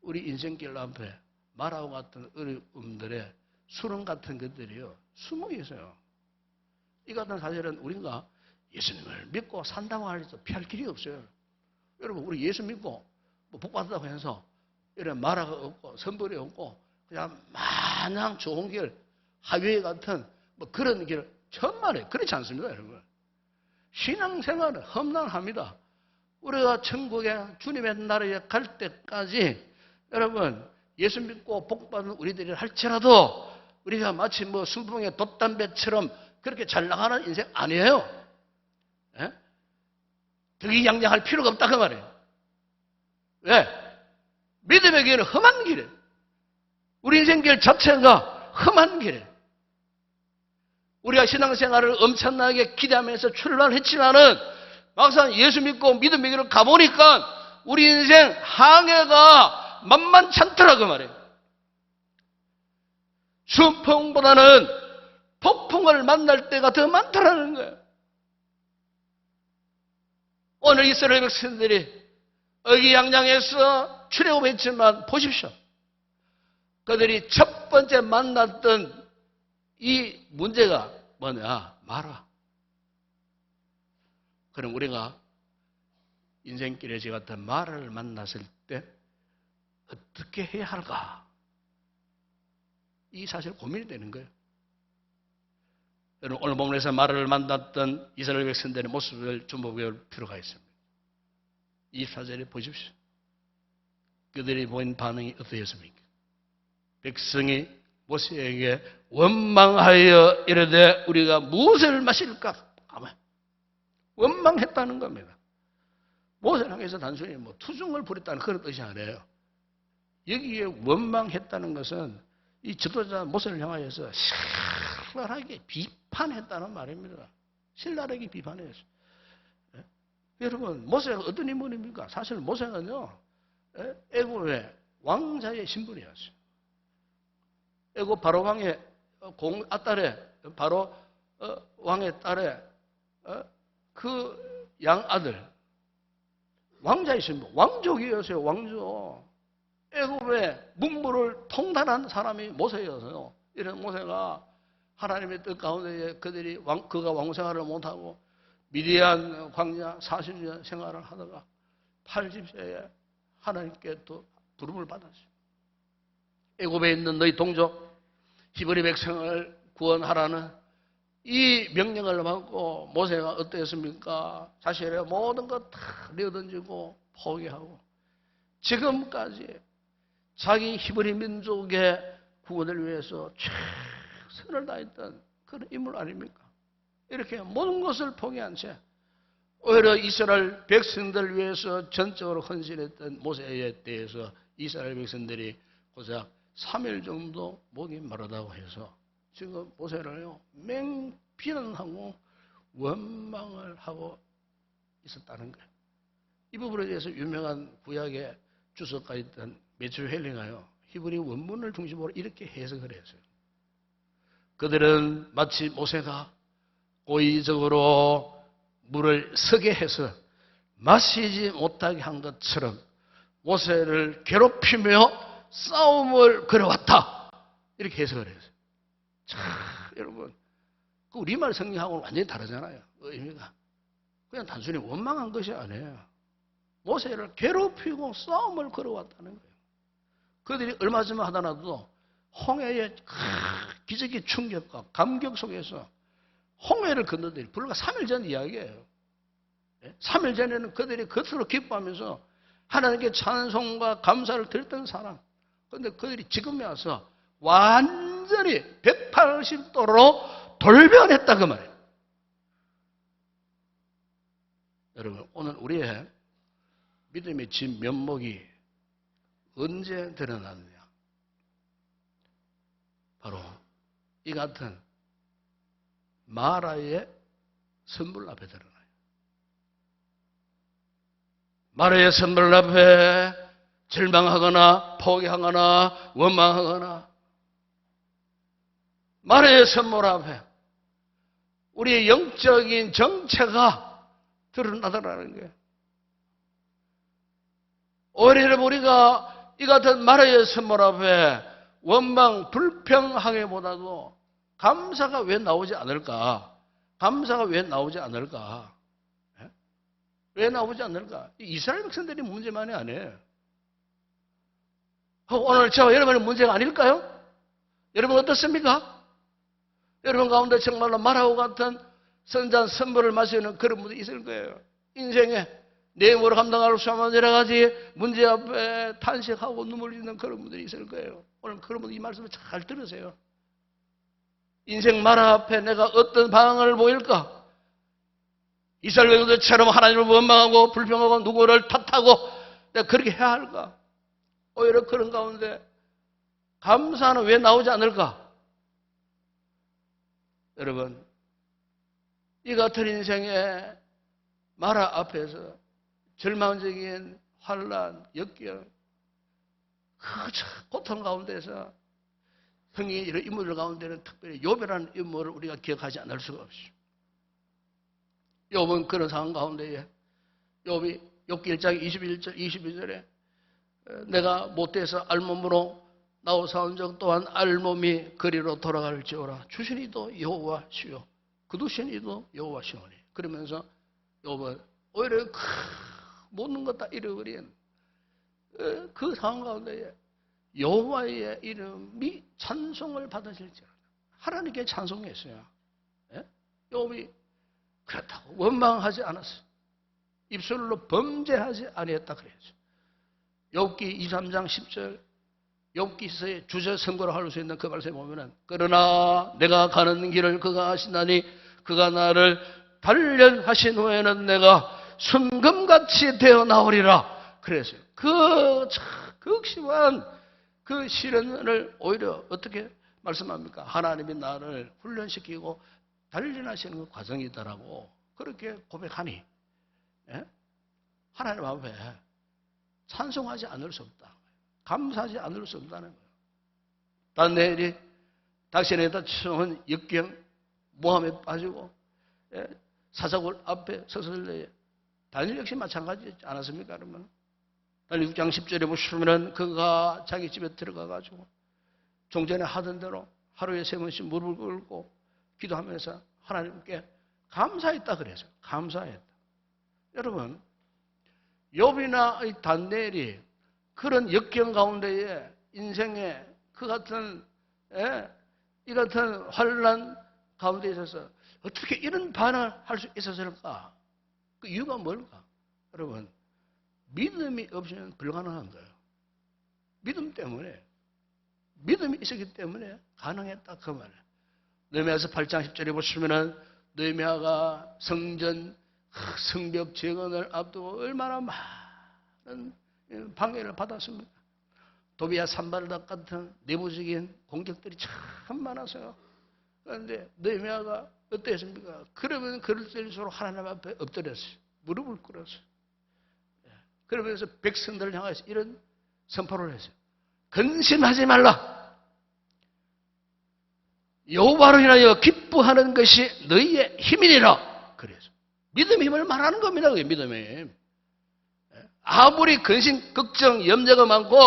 우리 인생길 앞에 마라와 같은 어려움들의 수렁 같은 것들이요, 숨어 있어요. 이 같은 사실은 우리가 예수님을 믿고 산다고 해서 피할 길이 없어요. 여러분, 우리 예수 믿고 뭐 복받았다고 해서 이런 마라가 없고 선벌이 없고 그냥 마냥 좋은 길, 하이웨이 같은 뭐 그런 길을 정말에 그렇지 않습니다, 여러분. 신앙생활은 험난합니다. 우리가 천국에 주님의 나라에 갈 때까지 여러분, 예수 믿고 복받은 우리들이 할지라도 우리가 마치 뭐 순풍의 돛담배처럼 그렇게 잘 나가는 인생 아니에요. 예? 득이양양할 필요가 없다 그 말이에요. 왜? 믿음의 길은 험한 길이에요. 우리 인생 길 자체가 험한 길이에요. 우리가 신앙생활을 엄청나게 기대하면서 출발했지만은 막상 예수 믿고 믿음의 길을 가보니까 우리 인생 항해가 만만찮더라 그 말이에요. 순풍보다는 폭풍을 만날 때가 더 많다라는 거예요. 오늘 이스라엘 백성들이 의기양양해서 출애굽했지만 보십시오. 그들이 첫 번째 만났던 이 문제가 뭐냐? 마라. 그럼 우리가 인생길에 저 같은 마라를 만났을 때 어떻게 해야 할까? 이 사실 고민이 되는 거예요. 여러분, 오늘 본문에서 마라를 만났던 이스라엘 백성들의 모습을 주목할 필요가 있습니다. 24절에 보십시오. 그들이 보인 반응이 어떠했습니까? 백성이 모세에게 원망하여 이르되 우리가 무엇을 마실까? 아마 원망했다는 겁니다. 모세를 향해서 단순히 투정을 부렸다는 그런 뜻이 아니에요. 여기에 원망했다는 것은 이 지도자 모세를 향하여서 신랄하게 비판했다는 말입니다. 신랄하게 비판했어요. 여러분, 모세가 어떤 인물입니까? 사실 모세는요, 애굽의 왕자의 신분이었어요. 애굽 바로 왕의 딸에, 바로 왕의 딸에 그 양아들, 왕자의 신분, 왕족이었어요, 왕족. 애굽의 문물을 통달한 사람이 모세였어요. 이런 모세가 하나님의 뜻 가운데 그가 왕생활을 못하고 미디안 광야 40년 생활을 하다가 80세에 하나님께 또 부름을 받았어요. 애굽에 있는 너희 동족 히브리 백성을 구원하라는 이 명령을 받고 모세가 어땠습니까? 자신의 모든 것 다 내어던지고 포기하고 지금까지 자기 히브리 민족의 구원을 위해서 최선을 다했던 그런 인물 아닙니까? 이렇게 모든 것을 포기한 채 오히려 이스라엘 백성들을 위해서 전적으로 헌신했던 모세에 대해서 이스라엘 백성들이 고작 3일 정도 목이 마르다고 해서 지금 모세를요 맹비난하고 원망을 하고 있었다는 거예요. 이 부분에 대해서 유명한 구약의 주석가 있던 매튜 헬링하여 히브리 원문을 중심으로 이렇게 해석을 했어요. 그들은 마치 모세가 고의적으로 물을 서게 해서 마시지 못하게 한 것처럼 모세를 괴롭히며 싸움을 걸어왔다. 이렇게 해석을 했어요. 자, 여러분, 그 우리말 성경하고는 완전히 다르잖아요. 의미가. 그냥 단순히 원망한 것이 아니에요. 모세를 괴롭히고 싸움을 걸어왔다는 거예요. 그들이 얼마 전에 하더라도 홍해의 기적의 충격과 감격 속에서 홍해를 건너들이 불과 3일 전 이야기예요. 3일 전에는 그들이 겉으로 기뻐하면서 하나님께 찬송과 감사를 드렸던 사람. 그런데 그들이 지금에 와서 완전히 180도로 돌변했다 그 말이에요. 여러분, 오늘 우리의 믿음의 진면목이 언제 드러나느냐? 바로 이 같은 마라의 선물 앞에 드러나요. 마라의 선물 앞에 절망하거나 포기하거나 원망하거나 마라의 선물 앞에 우리의 영적인 정체가 드러나더라는 거예요. 오히려 우리가 이 같은 마라의 선물 앞에 원망, 불평하기보다도 감사가 왜 나오지 않을까? 감사가 왜 나오지 않을까? 왜 나오지 않을까? 이스라엘 백성들이 문제만이 아니에요. 오늘 저와 여러분의 문제가 아닐까요? 여러분 어떻습니까? 여러분 가운데 정말로 마라와 같은 선잔 선물을 마시는 그런 분들이 있을 거예요. 인생에 내 힘으로 감당할 수 없는 여러 가지 문제 앞에 탄식하고 눈물 흘리는 그런 분들이 있을 거예요. 오늘 그런 분들 이 말씀을 잘 들으세요. 인생 마라 앞에 내가 어떤 방황을 보일까? 이스라엘 백성들처럼 하나님을 원망하고 불평하고 누구를 탓하고 내가 그렇게 해야 할까? 오히려 그런 가운데 감사는 왜 나오지 않을까? 여러분, 이 같은 인생의 마라 앞에서 절망적인 환란, 역경, 그 고통 가운데서 성경의 이런 인물들 가운데는 특별히 욥이라는 인물을 우리가 기억하지 않을 수가 없죠. 욥은 그런 상황 가운데에 욥이 욥기 1장 21절, 22절에 내가 못돼서 알몸으로 나오사온 적 또한 알몸이 거리로 돌아갈지어라. 주신이도 여호와시요 그두신이도 여호와시오니. 그러면서 욥은 오히려 모든 것 다 잃어버린 그 상황 가운데에 여호와의 이름이 찬송을 받으실지어라. 하나님께 찬송했어요. 욥이 그렇다고 원망하지 않았어요. 입술로 범죄하지 아니했다 그랬죠. 욥기 23장 10절 욥기서의 주제 선고로 할 수 있는 그 말씀에 보면은 그러나 내가 가는 길을 그가 아시나니 그가 나를 단련하신 후에는 내가 순금같이 되어 나오리라 그랬어요. 그 극심한 그 시련을 오히려 어떻게 말씀합니까? 하나님이 나를 훈련시키고 단련하시는 그 과정이다라고 그렇게 고백하니 하나님 앞에 찬송하지 않을 수 없다. 감사하지 않을 수 없다는 거예요. 다니엘이 당신에다 처한 역경, 모함에 빠지고 사자굴 앞에 섰을 때에 다니엘 역시 마찬가지지 않았습니까? 그러면 다니엘 6장 10절에 보시면 그가 자기 집에 들어가가지고 종전에 하던 대로 하루에 3번씩 무릎을 꿇고 기도하면서 하나님께 감사했다 그래서 감사했다. 여러분, 욥이나 다니엘이 그런 역경 가운데에 인생의 그 같은 이 같은 환난 가운데 있어서 어떻게 이런 반응을 할 수 있었을까? 그 이유가 뭘까? 여러분, 믿음이 없으면 불가능한 거예요. 믿음이 있었기 때문에 가능했다 그 말이에요. 느헤미야서 8장 10절에 보시면은 느헤미야가 성벽 재건을 앞두고 얼마나 많은 방해를 받았습니까? 도비야 산발락 같은 내부적인 공격들이 참 많았어요. 그런데 느헤미야가 어땠습니까? 그러면 그럴 때일수록 하나님 앞에 엎드렸어요. 무릎을 꿇었어요. 그러면서 백성들을 향해서 이런 선포를 했어요. 근심하지 말라. 여호와로 인하여 기뻐하는 것이 너희의 힘이니라. 그래서 믿음의 힘을 말하는 겁니다. 그게 믿음의 힘. 아무리 근심, 걱정, 염려가 많고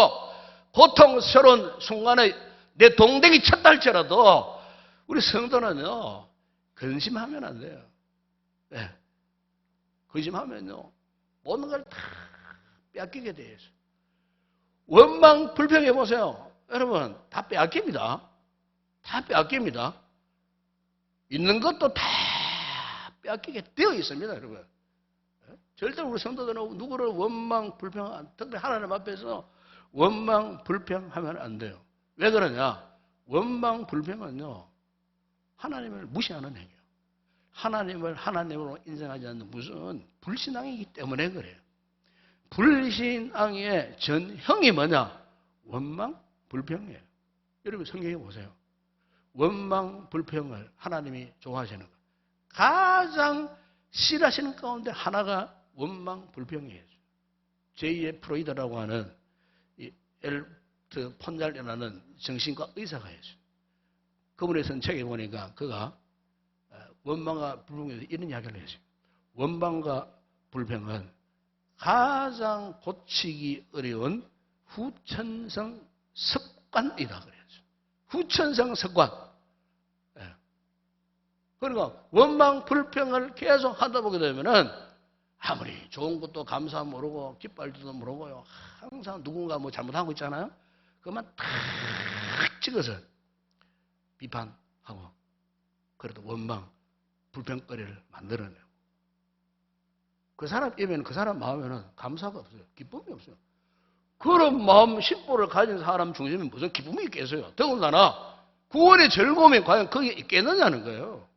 고통스러운 순간에 내 동댕이 쳤다 할지라도 우리 성도는요 근심하면 안 돼요. 근심하면요 모든 걸 다 빼앗기게 돼 있어요. 원망 불평해 보세요. 여러분 다 빼앗깁니다. 다 빼앗깁니다. 있는 것도 다 빼앗기게 되어 있습니다. 여러분 절대로 우리 성도들은 누구를 원망 불평, 특별히 하나님 앞에서 원망 불평하면 안 돼요. 왜 그러냐? 원망 불평은요 하나님을 무시하는 행위예요. 하나님을 하나님으로 인정하지 않는 무슨 불신앙이기 때문에 그래요. 불신앙의 전형이 뭐냐? 원망 불평이에요. 여러분 성경에 보세요. 원망 불평을 하나님이 좋아하시는 것 가장 싫어하시는 가운데 하나가 원망 불평이에요. 제2의 프로이드라고 하는 이 엘트 폰잘이라는 정신과 의사가 있어요. 그분의 쓴 책에 보니까 그가 원망과 불평에서 이런 이야기를 했어요. 원망과 불평은 가장 고치기 어려운 후천성 습관이다 그랬어요. 후천성 습관. 그러니까 원망 불평을 계속 하다 보게 되면은 아무리 좋은 것도 감사 모르고 기뻐할 줄도 모르고요. 항상 누군가 뭐 잘못한 거 있잖아요. 그것만 탁 찍어서 비판하고 그래도 원망 불평거리를 만들어내고 그 사람 입에는 그 사람 마음에는 감사가 없어요. 기쁨이 없어요. 그런 마음 심보를 가진 사람 중심에 무슨 기쁨이 있겠어요. 더군다나 구원의 즐거움이 과연 거기에 있겠느냐는 거예요.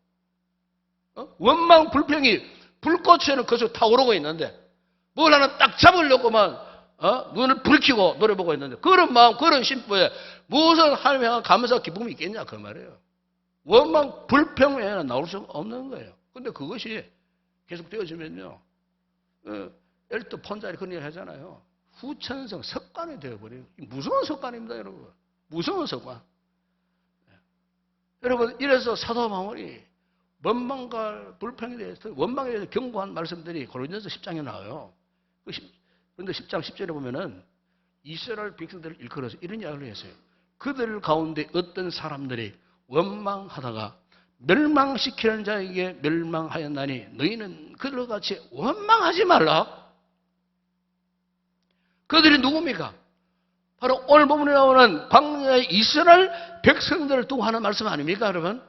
원망 불평이 불꽃에는 거기서 타오르고 있는데 뭘 하나 딱 잡으려고만 눈을 불키고 노려보고 있는데 그런 마음 그런 심보에 무슨 하나님의 감사 기쁨이 있겠냐 그 말이에요. 원망, 불평 외에는 나올 수가 없는 거예요. 근데 그것이 계속 되어지면요. 예를 들어 폰자리 그런 얘기 하잖아요. 후천성 습관이 되어버려요. 무서운 습관입니다, 여러분. 무서운 습관. 여러분, 이래서 사도 바울이 원망과 불평에 대해서, 원망에 대해서 경고한 말씀들이 고린도서 10장에 나와요. 그런데 10장 10절에 보면은 이스라엘 백성들을 일컬어서 이런 이야기를 했어요. 그들 가운데 어떤 사람들이 원망하다가 멸망시키는 자에게 멸망하였나니 너희는 그들과 같이 원망하지 말라. 그들이 누굽니까? 바로 오늘 본문에 나오는 광야의 이스라엘 백성들을 두고 하는 말씀 아닙니까, 여러분?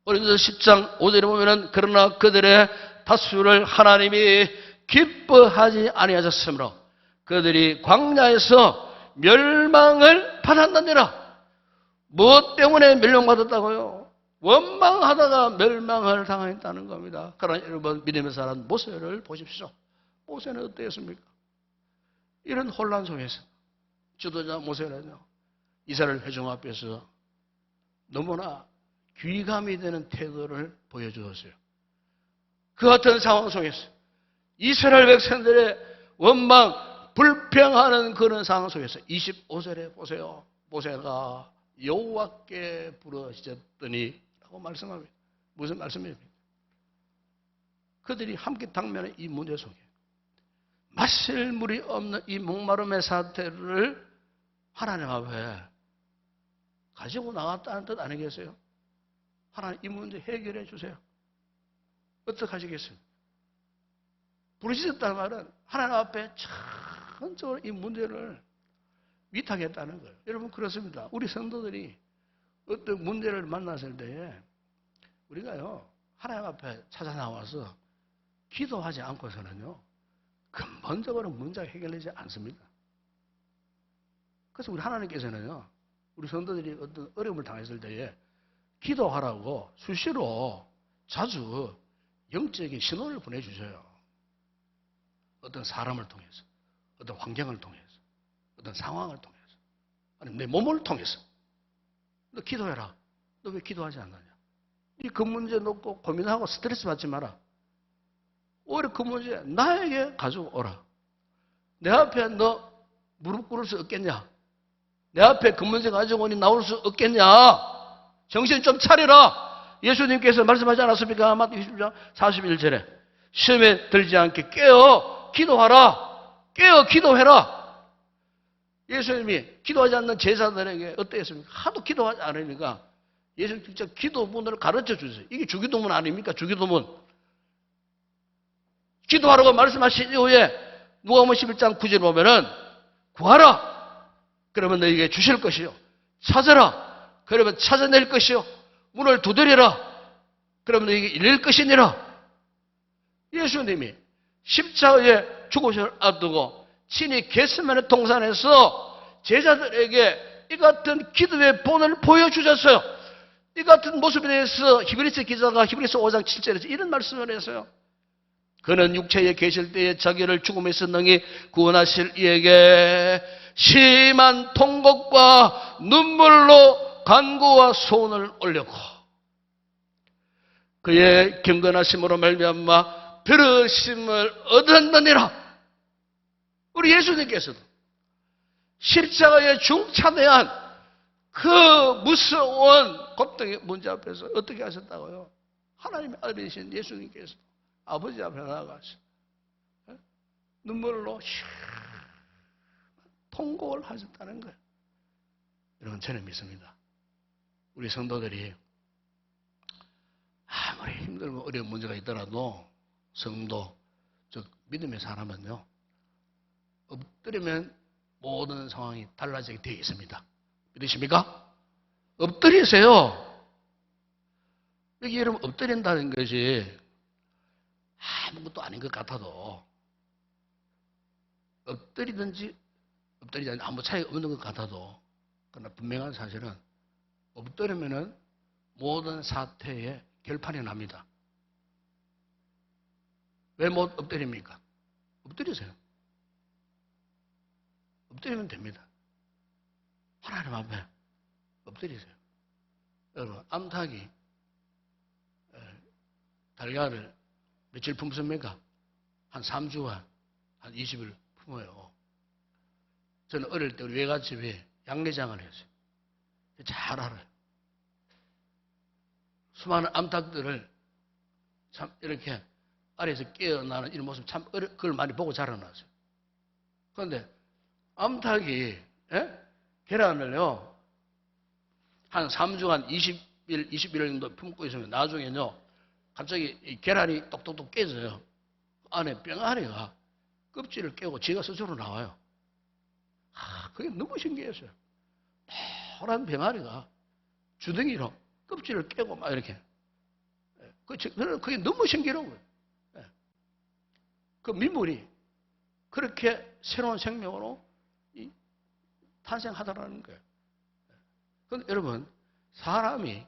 고린도서 10장 5절에 보면은 그러나 그들의 다수를 하나님이 기뻐하지 아니하셨으므로 그들이 광야에서 멸망을 받았느니라. 무엇 때문에 멸망받았다고요? 원망하다가 멸망을 당했다는 겁니다. 그러나 여러분, 믿음의 사람 모세를 보십시오. 모세는 어땠습니까? 이런 혼란 속에서 지도자 모세는요, 이스라엘 회중 앞에서 너무나 귀감이 되는 태도를 보여주었어요. 그 같은 상황 속에서 이스라엘 백성들의 원망, 불평하는 그런 상황 속에서 25절에 보세요. 모세가 여호와께 부르짖었더니 라고 말씀합니다. 무슨 말씀입니까? 그들이 함께 당면한 이 문제 속에 마실 물이 없는 이 목마름의 사태를 하나님 앞에 가지고 나갔다는 뜻 아니겠어요? 하나님 이 문제 해결해 주세요. 어떻게 하시겠습니까? 부르짖었다는 말은 하나님 앞에 천천히 이 문제를 위탁했다는 거예요. 여러분 그렇습니다. 우리 성도들이 어떤 문제를 만났을 때에 우리가요 하나님 앞에 찾아 나와서 기도하지 않고서는요 근본적으로 문제가 해결되지 않습니다. 그래서 우리 하나님께서는요 우리 성도들이 어떤 어려움을 당했을 때에 기도하라고 수시로 자주 영적인 신호를 보내주셔요. 어떤 사람을 통해서, 어떤 환경을 통해서, 어떤 상황을 통해서, 아니면 내 몸을 통해서. 너 기도해라. 너 왜 기도하지 않느냐? 네 그 문제 놓고 고민하고 스트레스 받지 마라. 오히려 그 문제 나에게 가지고 오라. 내 앞에 너 무릎 꿇을 수 없겠냐? 내 앞에 그 문제 가지고 오니 나올 수 없겠냐? 정신 좀 차리라. 예수님께서 말씀하지 않았습니까? 마태복음 20장 41절에 시험에 들지 않게 깨어 기도하라. 깨어 기도해라. 예수님이 기도하지 않는 제자들에게 어땠습니까? 하도 기도하지 않으니까 예수님 직접 기도문을 가르쳐 주세요. 이게 주기도문 아닙니까? 주기도문. 기도하라고 말씀하신 이후에 누가복음 11장 9절 보면은 구하라. 그러면 너에게 주실 것이요. 찾으라. 그러면 찾아낼 것이요. 문을 두드리라. 그러면 너에게 열릴 것이니라. 예수님이 십자가의 죽으심을 앞두고 친히 겟세마네 동산에서 제자들에게 이 같은 기도의 본을 보여주셨어요. 이 같은 모습에 대해서 히브리서 기자가 히브리서 5장 7절에서 이런 말씀을 했어요. 그는 육체에 계실 때에 자기를 죽음에서 능히 구원하실 이에게 심한 통곡과 눈물로 간구와 소원을 올렸고 그의 경건하심으로 말미암아 들으심을 얻었느니라. 우리 예수님께서도 십자가의 중차대한 그 무서운 고통의 문제 앞에서 어떻게 하셨다고요? 하나님의 아들이신 예수님께서 아버지 앞에 나가서 눈물로 통곡을 하셨다는 거예요. 여러분 저는 믿습니다. 우리 성도들이 아무리 힘들고 어려운 문제가 있더라도 성도, 즉 믿음의 사람은요 엎드리면 모든 상황이 달라지게 되어 있습니다. 믿으십니까? 엎드리세요. 여기 여러분 엎드린다는 것이 아무것도 아닌 것 같아도 엎드리든지 엎드리지 않는 아무 차이가 없는 것 같아도 그러나 분명한 사실은 엎드리면은 모든 사태에 결판이 납니다. 왜 못 엎드립니까? 엎드리세요. 엎드리면 됩니다. 하나님 앞에 엎드리세요. 여러분, 암탉이 달걀을 며칠 품습니까? 한 3주간 한 20일 품어요. 저는 어릴 때 우리 외갓집에 양내장을 했어요. 잘 알아요. 수많은 암탉들을 참 이렇게 아래에서 깨어나는 이런 모습 참 그걸 많이 보고 자라났어요. 그런데 암탉이 계란을요 한 3주간 20일, 21일 정도 품고 있으면 나중에는요 갑자기 이 계란이 똑똑똑 깨져요. 안에 병아리가 껍질을 깨고 지가 스스로 나와요. 그게 너무 신기했어요. 노란 병아리가 주둥이로 껍질을 깨고 막 이렇게. 저는 그게 너무 신기하고요. 그 민물이 그렇게 새로운 생명으로 탄생하더라는 거예요. 그런데 여러분, 사람이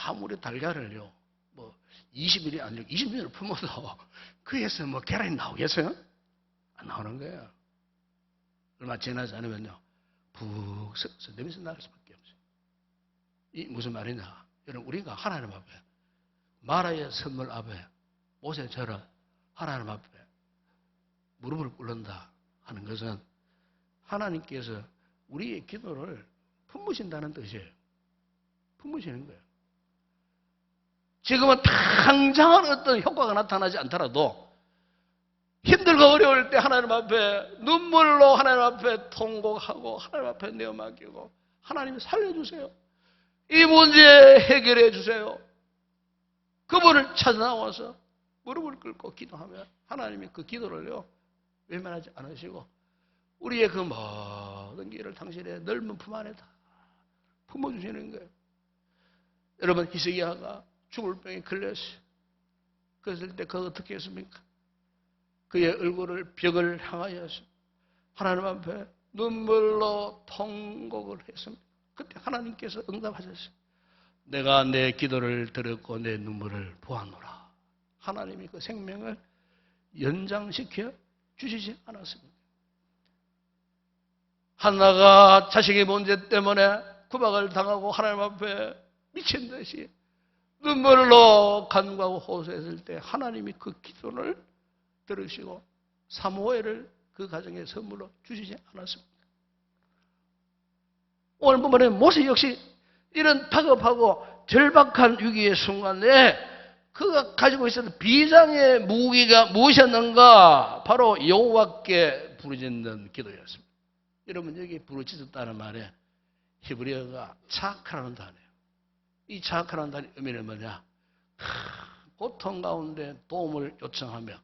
아무리 달걀을요, 20일이 아니라 20년을 품어도 그에서 계란이 나오겠어요? 안 나오는 거예요. 얼마 지나지 않으면요, 푹 썩어서 냄새 날 수밖에 없어요. 이 무슨 말이냐? 여러분, 우리가 하나님 앞에, 마라의 선물 앞에, 모세처럼 하나님 앞에 무릎을 꿇는다 하는 것은 하나님께서 우리의 기도를 품으신다는 뜻이에요. 품으시는 거예요. 지금은 당장은 어떤 효과가 나타나지 않더라도 힘들고 어려울 때 하나님 앞에 눈물로 하나님 앞에 통곡하고 하나님 앞에 내어 맡기고 하나님 살려주세요. 이 문제 해결해 주세요. 그분을 찾아 나와서 무릎을 꿇고 기도하면 하나님이 그 기도를요 외면하지 않으시고 우리의 그 모든 길을 당신의 넓은 품 안에 다 품어주시는 거예요. 여러분, 히스기야가 죽을 병에 걸렸어요. 그랬을 때 그가 어떻게 했습니까? 그의 얼굴을 벽을 향하여서 하나님 앞에 눈물로 통곡을 했습니다. 그때 하나님께서 응답하셨어요. 내가 내 기도를 들었고 내 눈물을 보았노라. 하나님이 그 생명을 연장시켜 주시지 않았습니다. 한나가 자식의 문제 때문에 구박을 당하고 하나님 앞에 미친 듯이 눈물로 간구하고 호소했을 때 하나님이 그 기도를 들으시고 사무엘을 그 가정에 선물로 주시지 않았습니다. 오늘 보면 모세 역시 이런 다급하고 절박한 위기의 순간에 그가 가지고 있었던 비장의 무기가 무엇이었는가? 바로 여호와께 부르짖는 기도였습니다. 여러분, 여기 부르짖었다는 말에 히브리어가 차크라는 단어예요. 이 차크라는 단어의 의미는 뭐냐? 고통 가운데 도움을 요청하며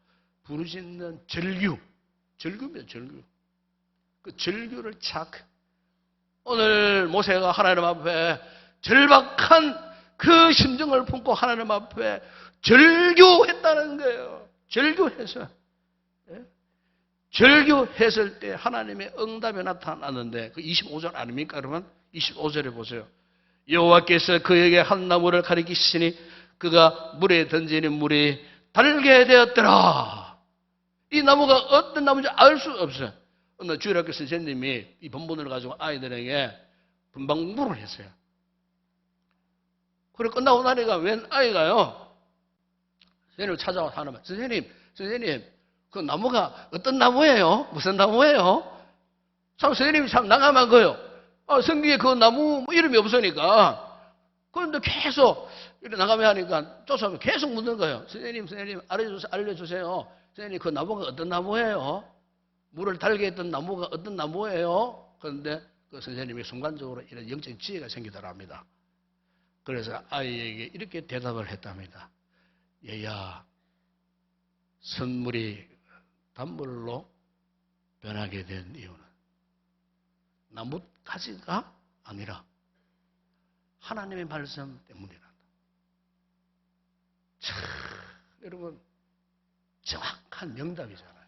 부르짖는 절규입니다. 절규. 그 절규를 차크. 오늘 모세가 하나님 앞에 절박한 그 심정을 품고 하나님 앞에 절규했다는 거예요. 절규해서. 절규했을 때 하나님의 응답이 나타났는데 그 25절 아닙니까? 여러분 25절에 보세요. 여호와께서 그에게 한 나무를 가리키시니 그가 물에 던지는 물이 달게 되었더라. 이 나무가 어떤 나무인지 알 수 없어요. 어느 주일학교 선생님이 이 본문을 가지고 아이들에게 분방 공부를 했어요. 그래 끝나고 나니까 웬 아이가요 선생님을 찾아와서 하는 말, 선생님 그 나무가 어떤 나무예요? 무슨 나무예요? 참 선생님이 참 난감한 거예요. 성경에 그 나무 이름이 없으니까. 그런데 계속 이렇게 나가면 하니까 쫓아오면 계속 묻는 거예요. 선생님 알려주세요. 선생님 그 나무가 어떤 나무예요? 물을 달게 했던 나무가 어떤 나무예요? 그런데 그 선생님이 순간적으로 이런 영적 지혜가 생기더랍니다. 그래서 아이에게 이렇게 대답을 했답니다. 얘야, 선물이 단물로 변하게 된 이유는 나무 가지가 아니라 하나님의 말씀 때문이란다. 참, 여러분 정확한 명답이잖아요.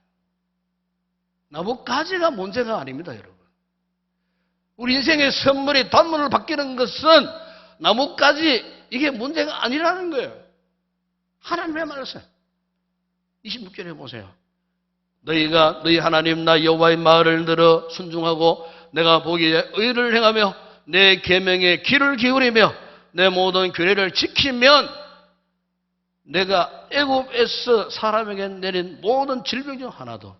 나무 가지가 문제가 아닙니다, 여러분. 우리 인생의 선물이 단물로 바뀌는 것은 나뭇가지 이게 문제가 아니라는 거예요. 하나님의 말씀. 26절에 보세요. 너희가 너희 하나님 나 여호와의 말을 들어 순종하고 내가 보기에 의를 행하며 내 계명에 귀를 기울이며 내 모든 규례를 지키면 내가 애굽에서 사람에게 내린 모든 질병 중 하나도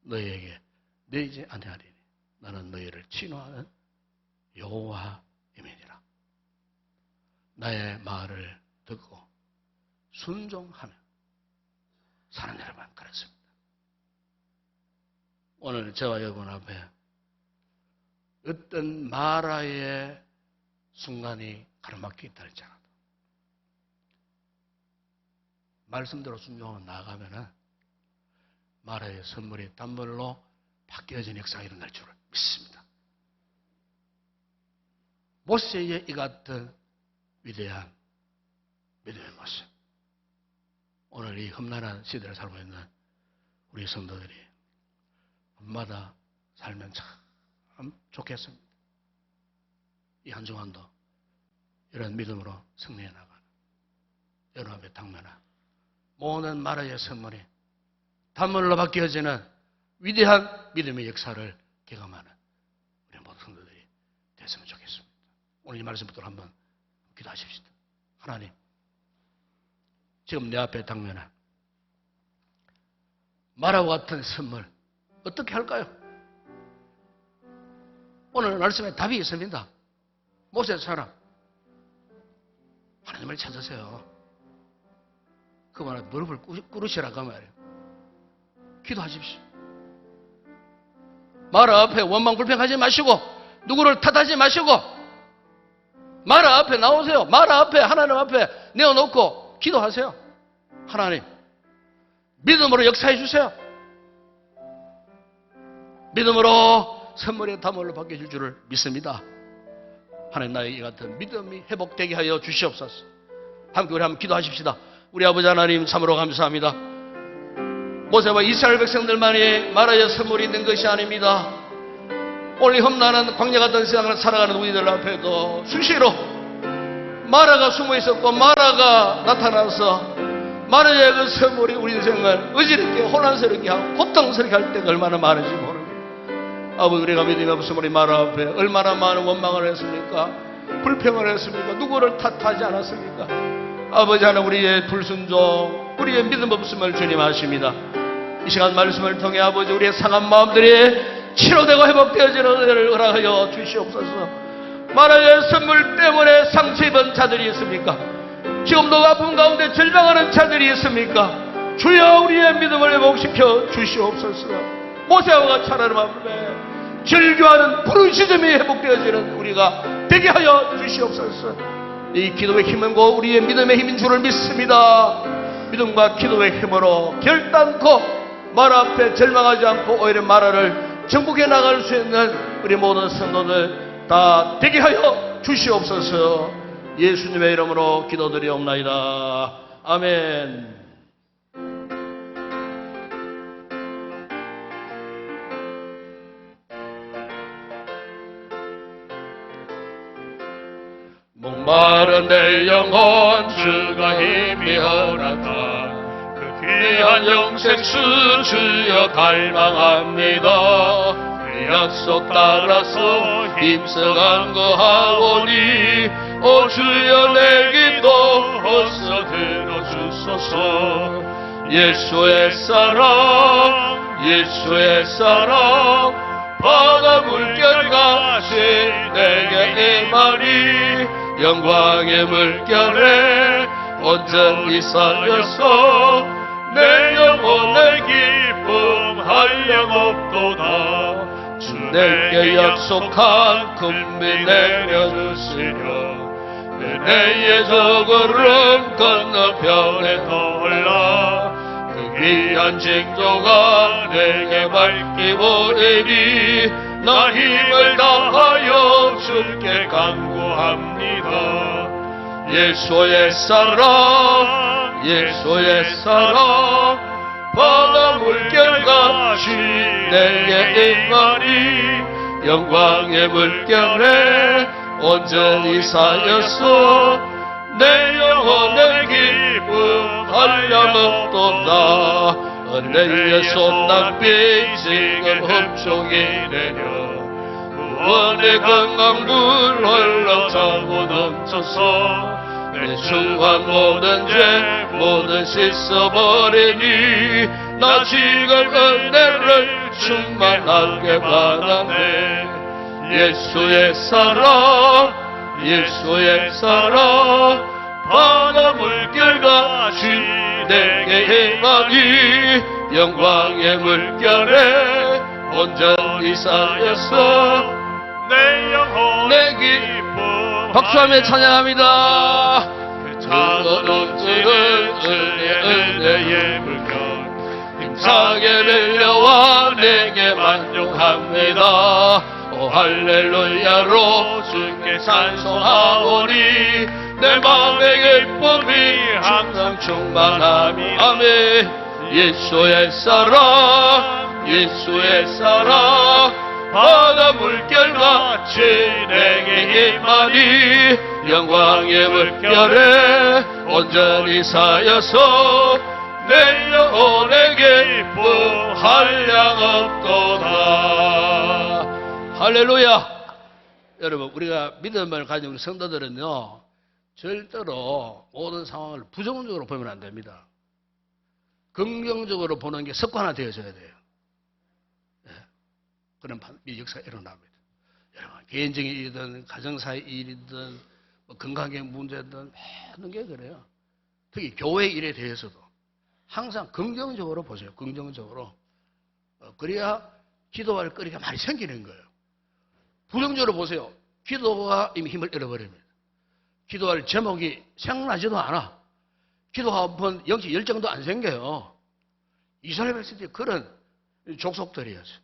너희에게 내리지 아니하리니 나는 너희를 진노하는 여호와임이니라. 나의 말을 듣고 순종하며 사는 여러분 그렇습니다. 오늘 저와 여러분 앞에 어떤 마라의 순간이 가로막혀 있다 할지라도 말씀대로 순종하고 나아가면은 마라의 선물이 단물로 바뀌어진 역사가 일어날 줄을 믿습니다. 모세의 이 같은 위대한 믿음의 모습. 오늘 이 험난한 시대를 살고 있는 우리 성도들이 밤마다 살면 참 좋겠습니다. 이 한 주간도 이런 믿음으로 승리해 나가는 여러분 앞에 당면한 모든 마라의 선물이 단물로 바뀌어지는 위대한 믿음의 역사를 경험하는 우리 모든 성도들이 됐으면 좋겠습니다. 오늘 이 말씀 붙들어 한번 기도하십시다. 하나님, 지금 내 앞에 당면한 마라와 같은 선물 어떻게 할까요? 오늘 말씀에 답이 있습니다. 모세처럼 하나님을 찾으세요. 그분의 무릎을 꿇으시라고 말이에요. 기도하십시오. 마라 앞에 원망 불평하지 마시고 누구를 탓하지 마시고 마라 앞에 나오세요. 마라 앞에 하나님 앞에 내어놓고 기도하세요. 하나님 믿음으로 역사해 주세요. 믿음으로 선물의 단물로 바뀌어질 줄을 믿습니다. 하나님 나의 이 같은 믿음이 회복되게 하여 주시옵소서. 함께 우리 한번 기도하십시다. 우리 아버지 하나님 참으로 감사합니다. 모세와 이스라엘 백성들만이 마라의 선물이 있는 것이 아닙니다. 오늘 이 험난한 광야 같은 세상을 살아가는 우리들 앞에도 수시로 마라가 숨어 있었고 마라가 나타나서 마라의 그 선물이 우리 인생을 어지럽게 혼란스럽게 하고 고통스럽게 할 때가 얼마나 많은지 모릅니다. 아버지 우리가 믿음이 없으면 우리 마라 앞에 얼마나 많은 원망을 했습니까? 불평을 했습니까? 누구를 탓하지 않았습니까? 아버지 하나님 우리의 불순종 우리의 믿음 없음을 주님 아십니다. 이 시간 말씀을 통해 아버지 우리의 상한 마음들이 치료되고 회복되어지는 은혜를 허락하여 주시옵소서. 마라의 선물 때문에 상처 입은 자들이 있습니까? 지금도 아픔 가운데 절망하는 자들이 있습니까? 주여 우리의 믿음을 회복시켜 주시옵소서. 모세와 같이 하나님 앞에 절규하는 부르짖음이 회복되어지는 우리가 되게 하여 주시옵소서. 이 기도의 힘은 곧 우리의 믿음의 힘인 줄을 믿습니다. 믿음과 기도의 힘으로 결단코 마라 앞에 절망하지 않고 오히려 마라를 정복해 나갈 수 있는 우리 모든 성도들 다 되게 하여 주시옵소서. 예수님의 이름으로 기도드리옵나이다. 아멘. 목마른 내 영혼 주가 힘이 허락한 그 귀한 영생수 주여 갈망합니다. 그 약속 따라서 힘써 간구하오니 오 주여 내 기도 어서 들어주소서. 예수의 사랑 예수의 사랑 바다 물결같이 내게 임하리. 영광의 물결에 온전히 쌓여서 내 영혼의 기쁨 한량없도다. 주 내게 약속한 금비 내려주시려 내의 저구름 건너편에 떠올라 그 귀한 징조가 내게 밝히 보이니 나 힘을 다하여 주께 간구합니다. 예수의 사랑 예수의 사랑 바다 물결같이 내게 임하니 영광의 물결에 온전히 쌓여서 내 영혼의 기쁨 한량없도다. 은혜의 손낭비 지금 흡족이 내려 원의 강강물 흘러차고 넘쳐서 내 중한 모든 죄 모든 씻어버리니 나 지금 은혜를 충만하게 받았네. 예수의 사랑 예수의 사랑 바다 물결같이 내게 임하니 영광의 물결에 온전히 쌓여서 내 영혼의 기쁨. 박수하며 찬양합니다. 차고넘치는 은혜의 물결 힘차게 밀려와 내게 만족합니다. 오 할렐루야로 주께 찬송하오니 내 마음의 기쁨이 항상 충만함이. 아멘. 예수의 사랑 예수의 사랑 바다 물결같이 내게 임하니 영광의 물결에 온전히 쌓여서 내 영혼의 기쁨 한량없도다. 할렐루야. 여러분, 우리가 믿음을 가진 우리 성도들은요, 절대로 모든 상황을 부정적으로 보면 안 됩니다. 긍정적으로 보는 게 습관화 되어져야 돼요. 네. 그런 역사가 일어납니다. 여러분, 개인적인 일이든 가정사의 일이든 뭐 건강의 문제든 모든 게 그래요. 특히 교회 일에 대해서도 항상 긍정적으로 보세요. 긍정적으로. 그래야 기도할 거리가 많이 생기는 거예요. 부정적으로 보세요. 기도가 이미 힘을 잃어버립니다. 기도할 제목이 생각나지도 않아. 기도가 한번 영적 열정도 안 생겨요. 이스라엘 백성들이 그런 족속들이었어요.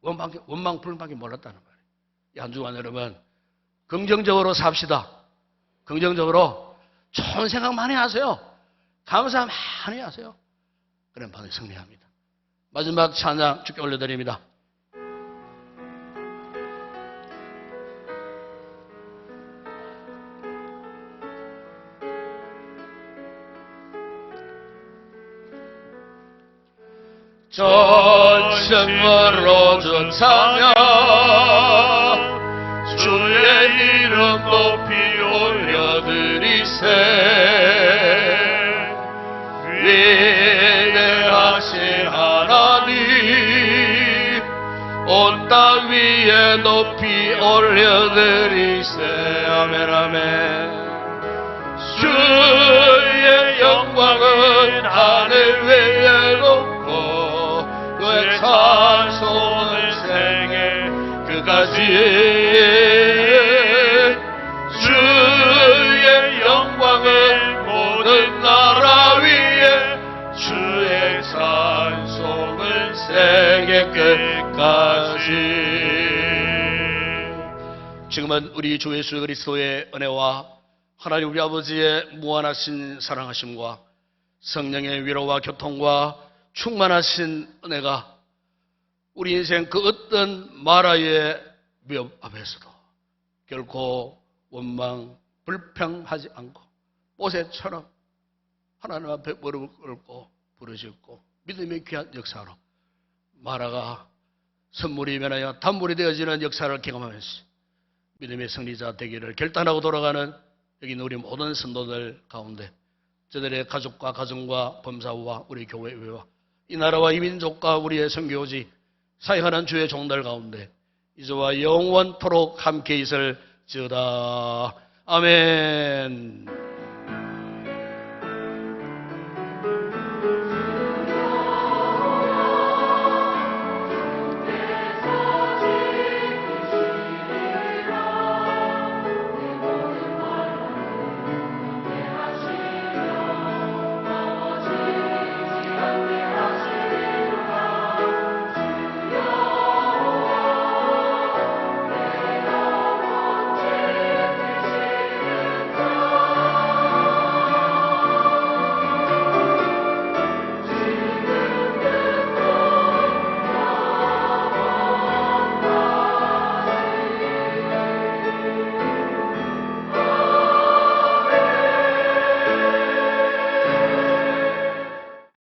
원망 불만밖에 몰랐다는 말이에요. 한주간 여러분, 긍정적으로 삽시다. 긍정적으로 좋은 생각 많이 하세요. 감사 많이 하세요. 그런 반응이 승리합니다. 마지막 찬양 주께 올려드립니다. 전심으로 준 찬양 주의 이름 높이 올려드리세. 위대하신 하나님 온 땅 위에 높이 올려드리세. 아멘 아멘. 주의 영광은 하늘 위에 높고 그의 찬송을 생애 그까지. 주의 영광은 모든 나라 위에 주의 찬송을 생애 끝까지. 지금은 우리 주 예수 그리스도의 은혜와 하나님 우리 아버지의 무한하신 사랑하심과 성령의 위로와 교통과 충만하신 은혜가 우리 인생 그 어떤 마라의 위협 앞에서도 결코 원망, 불평하지 않고 모세처럼 하나님 앞에 무릎을 꿇고 부르짖고 믿음의 귀한 역사로 마라가 선물이 변하여 단물이 되어지는 역사를 경험하면서 믿음의 승리자 되기를 결단하고 돌아가는 여기 우리 모든 성도들 가운데 저들의 가족과 가정과 범사와 우리 교회와 이 나라와 이 민족과 우리의 선교지 사역하는 주의 종들 가운데 이제와 영원토록 함께 있을지어다. 아멘.